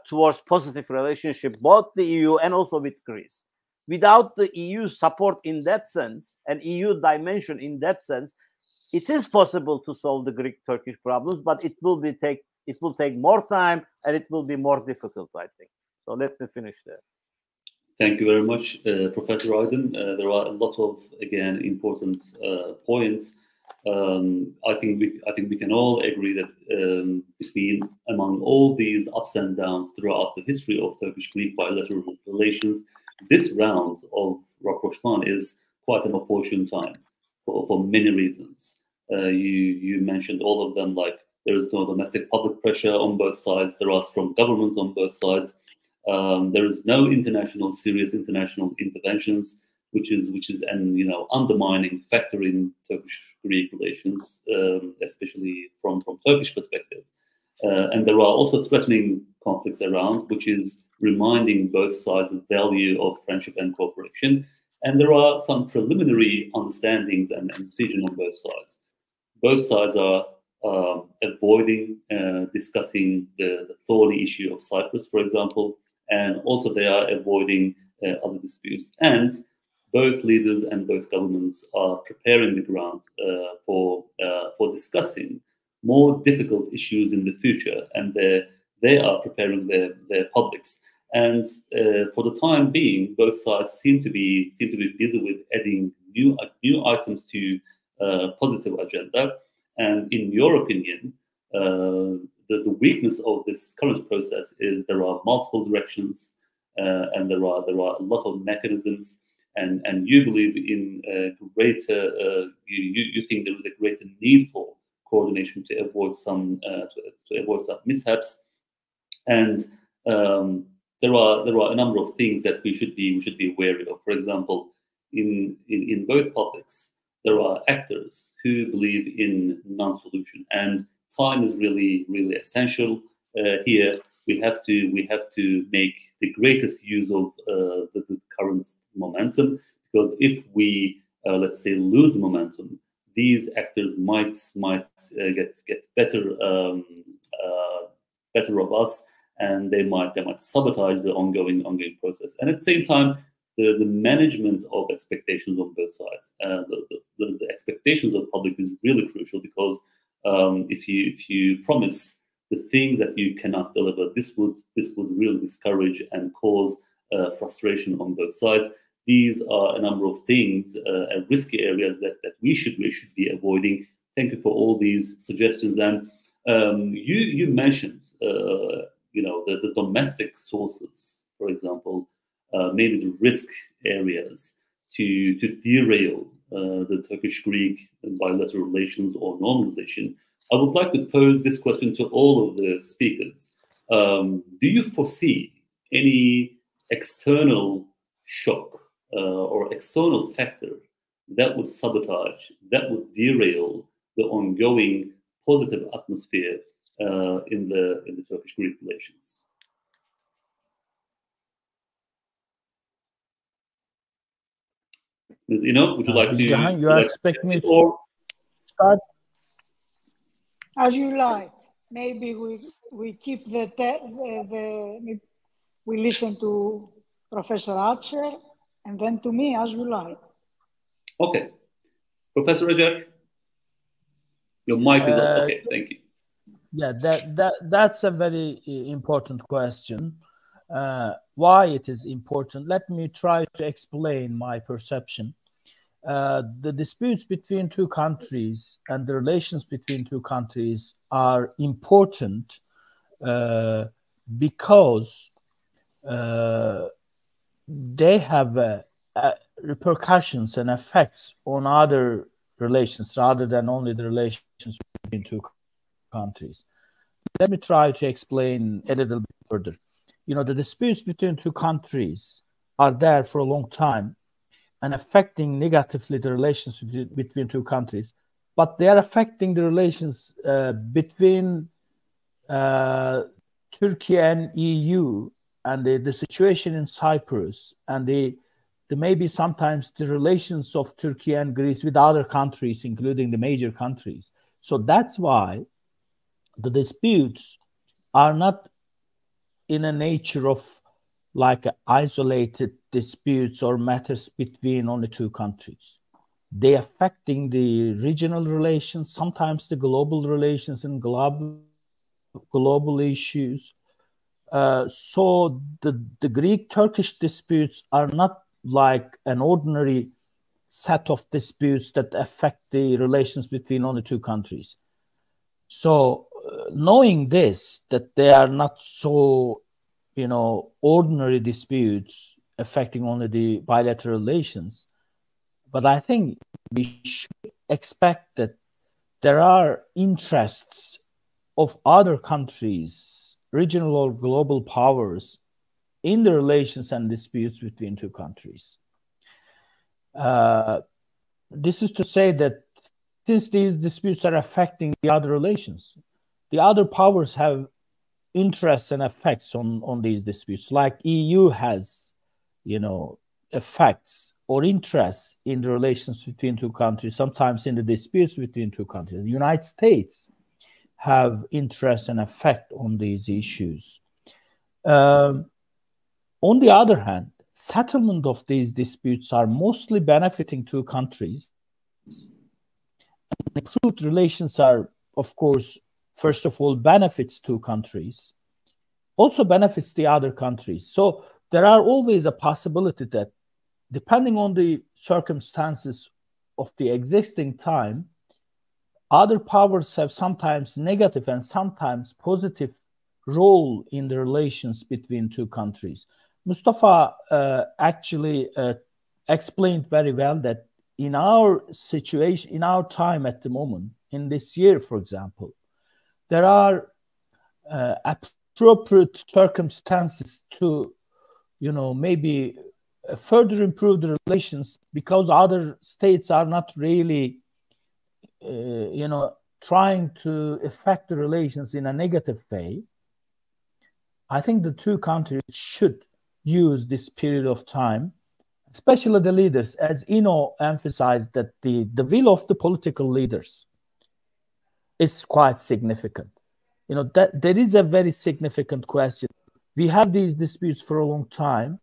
towards positive relationship, both the EU and also with Greece. Without the EU support in that sense, and EU dimension in that sense, it is possible to solve the Greek-Turkish problems, but it will take more time and it will be more difficult, I think. So let me finish there. Thank you very much, Professor Aydın. There are a lot of, again, important points. I think we can all agree that among all these ups and downs throughout the history of Turkish-Greek bilateral relations, this round of rapprochement is quite an opportune time for many reasons. You mentioned all of them, like there is no domestic public pressure on both sides. There are strong governments on both sides. There is no serious international interventions, which is an undermining factor in Turkish-Greek relations, especially from Turkish perspective. And there are also threatening conflicts around, which is reminding both sides the value of friendship and cooperation. And there are some preliminary understandings and decisions on both sides. Both sides are avoiding discussing the thorny issue of Cyprus, for example, and also they are avoiding other disputes. And both leaders and both governments are preparing the ground for discussing more difficult issues in the future, and they are preparing their publics. And for the time being, both sides seem to be busy with adding new items to positive agenda. And in your opinion, the weakness of this current process is there are multiple directions, and there are a lot of mechanisms, and you believe in greater. You think there is a greater need for coordination to avoid some mishaps, and there are a number of things that we should be wary of. For example, in both publics, there are actors who believe in non-solution, and time is really essential here. We have to make the greatest use of the current momentum, because if we let's say lose the momentum, these actors might get better of us, and they might sabotage the ongoing process. And at the same time, the management of expectations on both sides, the expectations of the public is really crucial, because if you promise the things that you cannot deliver, this would really discourage and cause frustration on both sides. These are a number of things, risky areas that we should be avoiding. Thank you for all these suggestions. And you mentioned, the domestic sources, for example, maybe the risk areas to derail the Turkish-Greek bilateral relations or normalization. I would like to pose this question to all of the speakers. Do you foresee any external shock or external factor that would sabotage, that would derail the ongoing positive atmosphere in the Turkish-Greek relations? Ms. Ino, would you like to? You expect me to start? As you like. Maybe we keep we listen to Professor Acer and then to me, as you like. Okay, Professor Acer, your mic is up. Okay, thank you. Yeah, that's a very important question. Why it is important? Let me try to explain my perception. The disputes between two countries and the relations between two countries are important because they have repercussions and effects on other relations rather than only the relations between two countries. Let me try to explain a little bit further. The disputes between two countries are there for a long time and affecting negatively the relations between two countries, but they are affecting the relations between Turkey and EU, and the situation in Cyprus, and the maybe sometimes the relations of Turkey and Greece with other countries, including the major countries. So that's why the disputes are not in a nature of like isolated disputes or matters between only two countries. They affecting the regional relations, sometimes the global relations and global issues. So the Greek-Turkish disputes are not like an ordinary set of disputes that affect the relations between only two countries. So knowing this, that they are not so, ordinary disputes affecting only the bilateral relations, but I think we should expect that there are interests of other countries, regional or global powers, in the relations and disputes between two countries. This is to say that since these disputes are affecting the other relations, the other powers have interests and effects on these disputes, like EU has, effects or interests in the relations between two countries, sometimes in the disputes between two countries. The United States have interest and effect on these issues. On the other hand, settlement of these disputes are mostly benefiting two countries. And improved relations are, of course, first of all, benefits two countries, also benefits the other countries. So there are always a possibility that, depending on the circumstances of the existing time, other powers have sometimes negative and sometimes positive role in the relations between two countries. Mustafa actually explained very well that in our situation, in our time at the moment, in this year, for example, there are appropriate circumstances to, maybe further improve the relations, because other states are not really, trying to affect the relations in a negative way. I think the two countries should use this period of time, especially the leaders, as Ino emphasized, that the will of the political leaders is quite significant. That there is a very significant question. We have these disputes for a long time,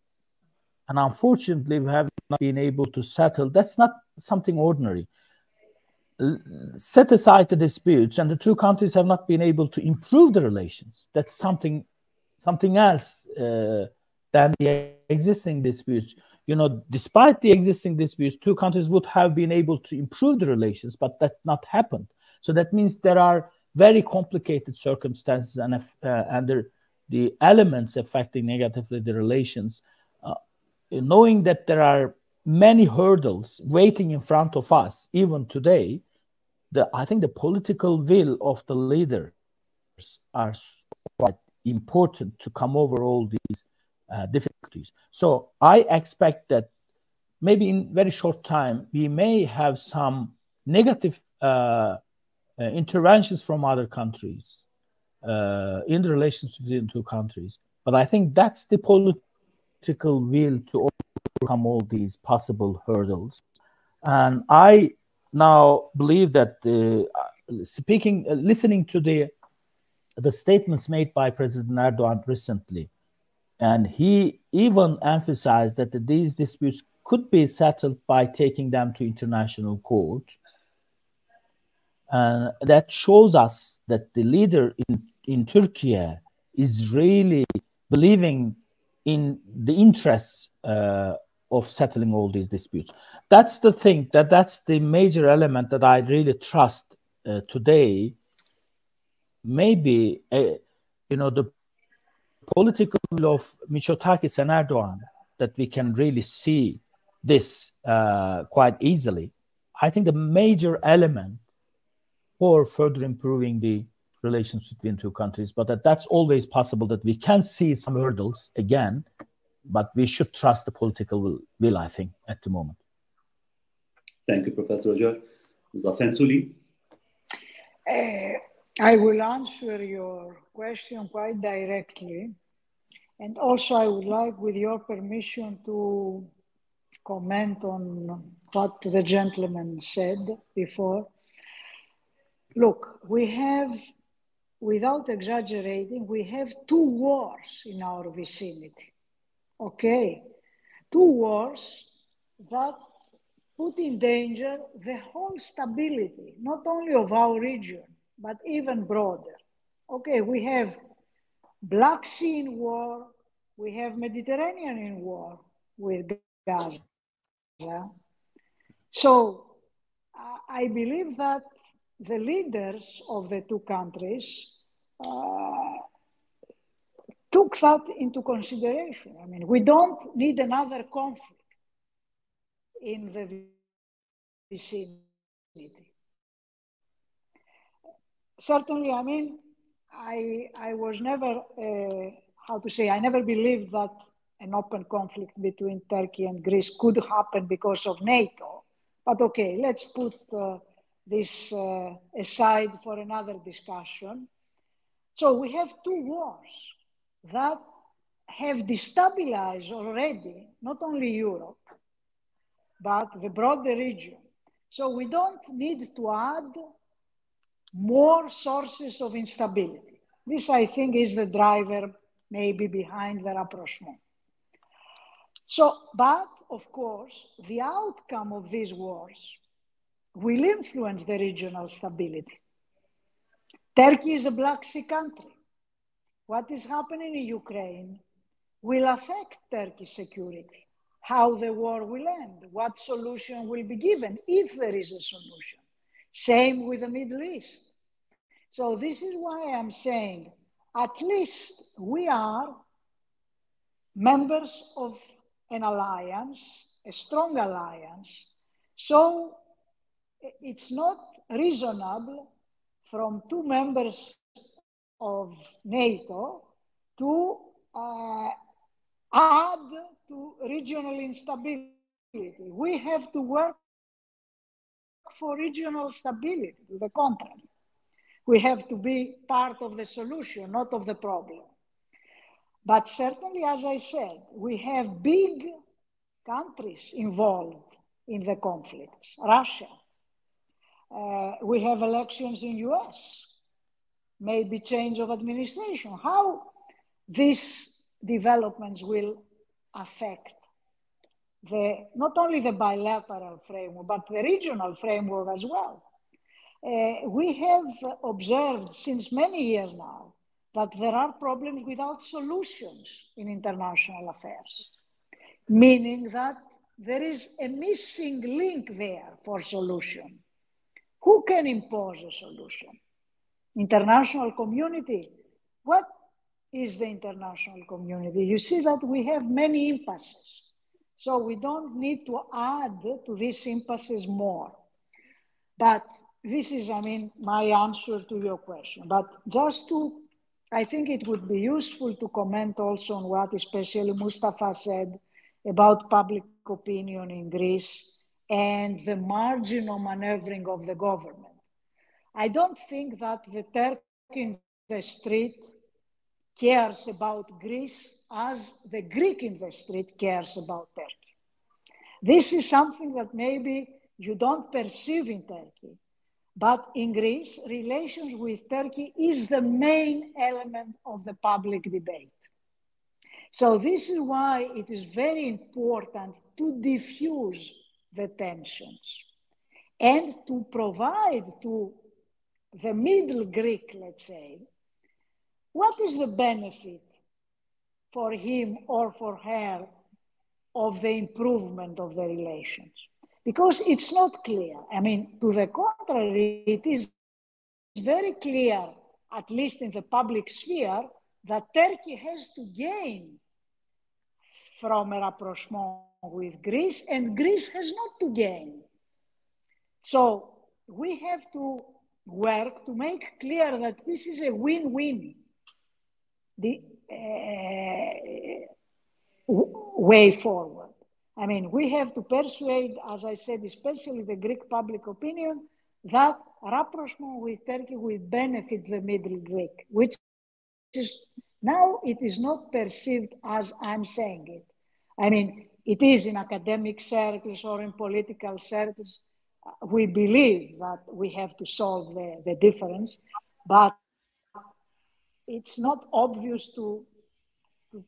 and unfortunately, we have not been able to settle. That's not something ordinary. Set aside the disputes, and the two countries have not been able to improve the relations. That's something else than the existing disputes. Despite the existing disputes, two countries would have been able to improve the relations, but that's not happened. So that means there are very complicated circumstances and the elements affecting negatively the relations. Knowing that there are many hurdles waiting in front of us, even today, I think the political will of the leaders are quite important to come over all these difficulties. So I expect that maybe in very short time, we may have some negative interventions from other countries in the relations between two countries. But I think that's the political will to overcome all these possible hurdles. And I now believe that listening to the statements made by President Erdogan recently, and he even emphasized that these disputes could be settled by taking them to international court. And that shows us that the leader in Turkey is really believing in the interests of settling all these disputes. That's the thing, that's the major element that I really trust today. Maybe, the political will of Mitsotakis and Erdogan that we can really see this quite easily. I think the major element for further improving the relations between two countries, but that's always possible, that we can see some hurdles again, but we should trust the political will, I think, at the moment. Thank you, Professor Acer. Afentouli? I will answer your question quite directly. And also I would like, with your permission, to comment on what the gentleman said before. Look, we have, without exaggerating, we have 2 wars in our vicinity, okay? 2 wars that put in danger the whole stability, not only of our region, but even broader. Okay, we have Black Sea in war, we have Mediterranean in war with Gaza. So I believe that the leaders of the 2 countries took that into consideration. I mean, we don't need another conflict in the vicinity. Certainly, I mean, I was never, I never believed that an open conflict between Turkey and Greece could happen because of NATO. But okay, let's put this aside for another discussion. So we have 2 wars that have destabilized already, not only Europe, but the broader region. So we don't need to add more sources of instability. This, I think, is the driver maybe behind the rapprochement. So, but of course, the outcome of these wars will influence the regional stability. Turkey is a Black Sea country. What is happening in Ukraine will affect Turkey's security, how the war will end, what solution will be given, if there is a solution. Same with the Middle East. So this is why I'm saying, at least we are members of an alliance, a strong alliance. So it's not reasonable from 2 members of NATO to add to regional instability. We have to work for regional stability, to the contrary. We have to be part of the solution, not of the problem. But certainly, as I said, we have big countries involved in the conflicts. Russia. We have elections in US. Maybe change of administration. How these developments will affect not only the bilateral framework, but the regional framework as well. We have observed since many years now that there are problems without solutions in international affairs, meaning that there is a missing link there for solution. Who can impose a solution? International community. What is the international community? You see that we have many impasses. So we don't need to add to these impasses more. But this is, I mean, my answer to your question. But just to, I think it would be useful to comment also on what especially Mustafa said about public opinion in Greece and the margin of maneuvering of the government. I don't think that the Turk in the street cares about Greece as the Greek in the street cares about Turkey. This is something that maybe you don't perceive in Turkey. But in Greece, relations with Turkey is the main element of the public debate. So this is why it is very important to diffuse the tensions and to provide to the middle Greek, let's say, what is the benefit for him or for her of the improvement of the relations? Because it's not clear. I mean, to the contrary, it is very clear, at least in the public sphere, that Turkey has to gain from a rapprochement with Greece, and Greece has not to gain. So we have to work to make clear that this is a win-win way forward. I mean, we have to persuade, as I said, especially the Greek public opinion, that rapprochement with Turkey will benefit the Middle Greek, which is now it is not perceived as I'm saying it. I mean, it is in academic circles or in political circles. We believe that we have to solve the difference, but it's not obvious to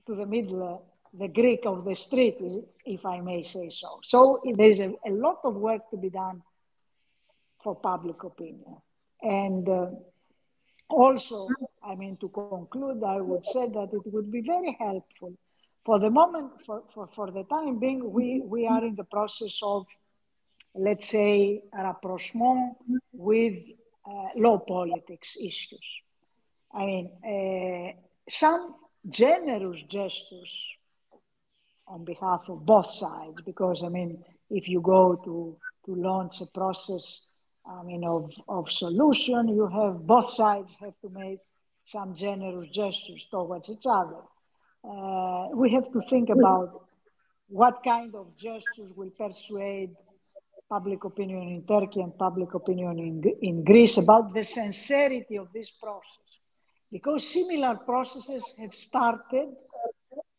the middle, the Greek of the street, if I may say so. So there's a lot of work to be done for public opinion. And also, I mean, to conclude, I would say that it would be very helpful. For the moment, for the time being, we are in the process of, let's say, rapprochement with law politics issues. I mean, some generous gestures on behalf of both sides, because, I mean, if you go to launch a process, I mean, of solution, you have both sides have to make some generous gestures towards each other. We have to think about what kind of gestures will persuade public opinion in Turkey and public opinion in Greece about the sincerity of this process. Because similar processes have started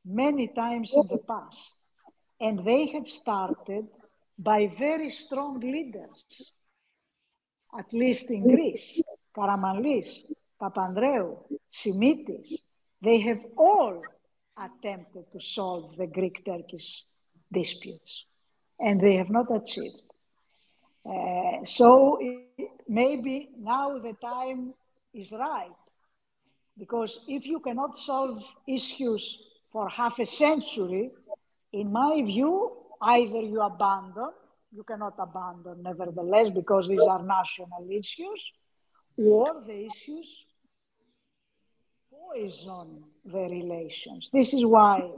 many times in the past. And they have started by very strong leaders, at least in Greece. Karamanlis, Papandreou, Simitis, they have all attempted to solve the Greek-Turkish disputes, and they have not achieved. So maybe now the time is right, because if you cannot solve issues for half a century, in my view, either you abandon, you cannot abandon nevertheless, because these are national issues, or the issues poison the relations. This is why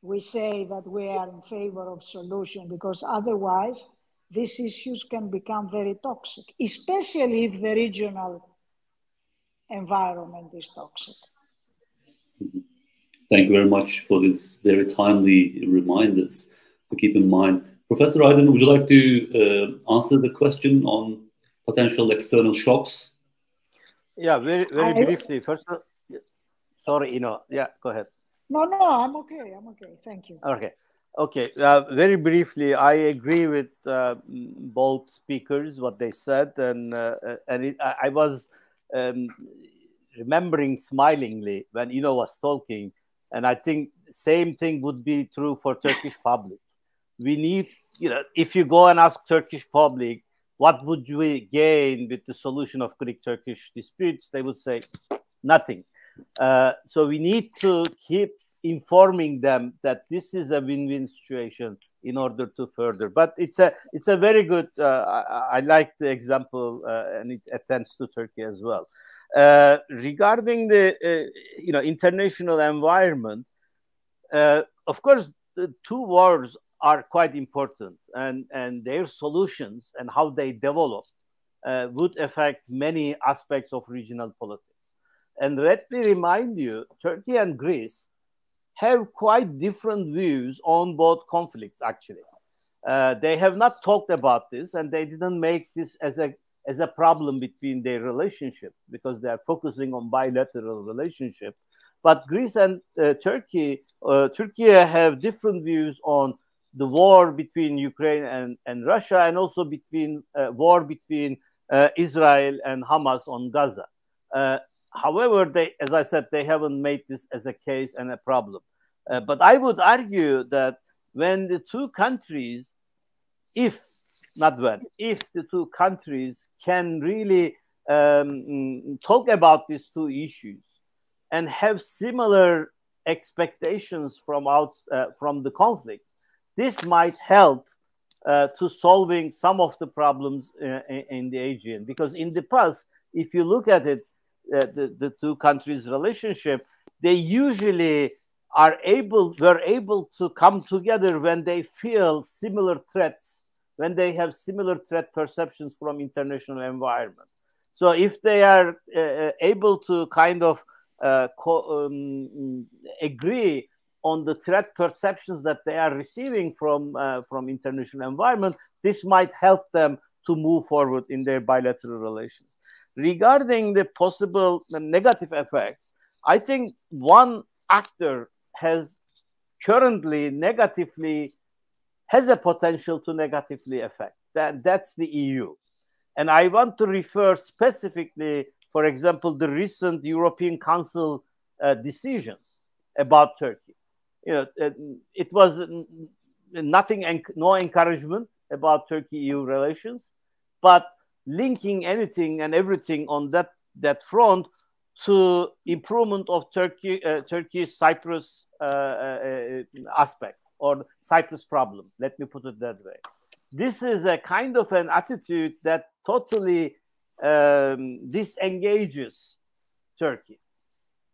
we say that we are in favor of solution, because otherwise these issues can become very toxic, especially if the regional environment is toxic. Thank you very much for these very timely reminders to keep in mind. Professor Aydın, would you like to answer the question on potential external shocks? Yeah, very briefly. First, sorry, yeah, go ahead. No, I'm okay. Thank you. Okay. Very briefly, I agree with both speakers, what they said, and I was remembering smilingly when was talking, and I think same thing would be true for Turkish public. We need, if you go and ask Turkish public, what would we gain with the solution of Greek-Turkish disputes, they would say nothing. So we need to keep informing them that this is a win-win situation in order to further. But it's a very good. I like the example, and it attends to Turkey as well. Regarding the international environment, of course, the two wars are quite important, and their solutions and how they develop would affect many aspects of regional politics. And let me remind you, Turkey and Greece have quite different views on both conflicts, actually. They have not talked about this, and they didn't make this as a problem between their relationship, because they are focusing on bilateral relationship. But Greece and Turkey have different views on the war between Ukraine and Russia, and also between war between Israel and Hamas on Gaza. However, as I said, they haven't made this as a case and a problem. But I would argue that when the two countries, if the two countries can really talk about these two issues and have similar expectations from the conflict, this might help to solving some of the problems in the Aegean. Because in the past, if you look at it, the two countries' relationship, they usually were able to come together when they feel similar threats, when they have similar threat perceptions from international environment. So if they are able to kind of agree on the threat perceptions that they are receiving from international environment, this might help them to move forward in their bilateral relations. Regarding the possible negative effects, I think one actor has currently has a potential to negatively affect. That's the EU. And I want to refer specifically, for example, the recent European Council decisions about Turkey. It was no encouragement about Turkey-EU relations, but linking anything and everything on that front to improvement of Turkey's Cyprus aspect, or Cyprus problem. Let me put it that way. This is a kind of an attitude that totally disengages Turkey.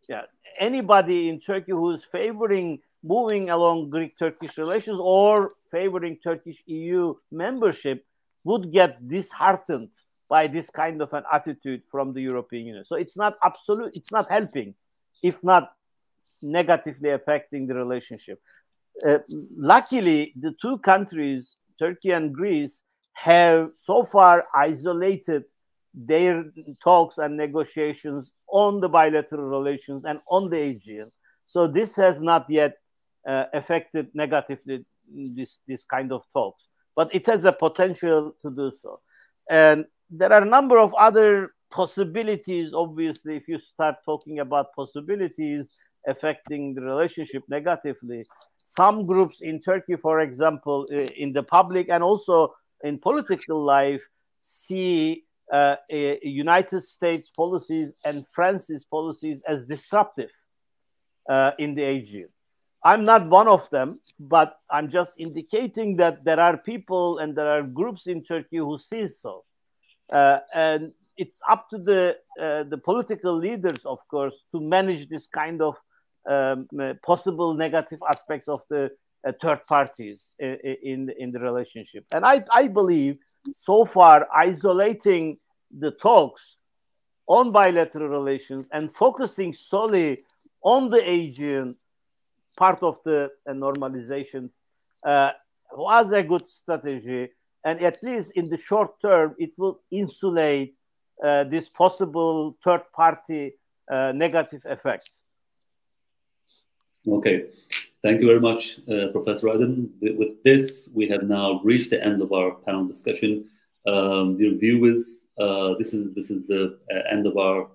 Yeah, anybody in Turkey who is favoring moving along Greek-Turkish relations or favoring Turkish EU membership would get disheartened by this kind of an attitude from the European Union. So it's not absolute, it's not helping, if not negatively affecting the relationship. Luckily, the two countries, Turkey and Greece, have so far isolated their talks and negotiations on the bilateral relations and on the Aegean. So this has not yet affected negatively this kind of talks, but it has a potential to do so. And there are a number of other possibilities. Obviously, if you start talking about possibilities affecting the relationship negatively, some groups in Turkey, for example, in the public and also in political life, see United States policies and France's policies as disruptive in the Aegean. I'm not one of them, but I'm just indicating that there are people and there are groups in Turkey who see so. And it's up to the political leaders, of course, to manage this kind of possible negative aspects of the third parties in the relationship. And I believe so far isolating the talks on bilateral relations and focusing solely on the Aegean part of the normalization was a good strategy. And at least in the short term, it will insulate this possible third party negative effects. Okay, thank you very much, Professor Aydın. With this, we have now reached the end of our panel discussion. Dear viewers, this is the end of our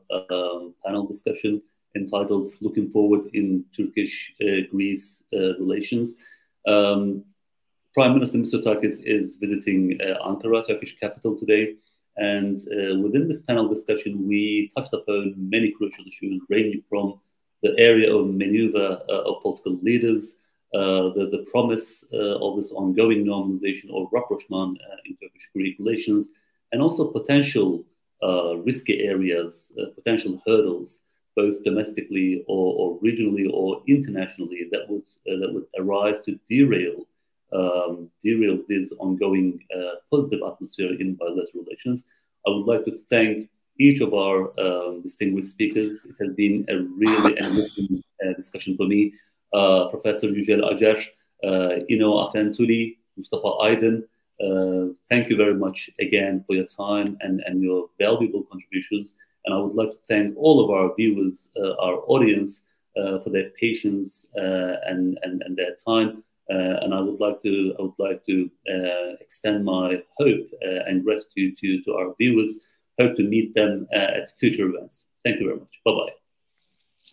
panel discussion entitled "Looking Forward in Turkish-Greece Relations." Prime Minister Mitsotakis is visiting Ankara, Turkish capital, today. And within this panel discussion, we touched upon many crucial issues, ranging from the area of maneuver of political leaders, the promise of this ongoing normalization or rapprochement in Turkish-Greek relations, and also potential risky areas, potential hurdles, both domestically or regionally or internationally, that would arise to derail this ongoing positive atmosphere in bilateral relations. I would like to thank each of our distinguished speakers. It has been a really enriching discussion for me. Professor Yücel, Acer, Afentouli, Mustafa, Aydın, thank you very much again for your time and your valuable contributions. And I would like to thank all of our viewers, our audience, for their patience and their time. And I would like to extend my hope and gratitude to our viewers. Hope to meet them at future events. Thank you very much. Bye-bye.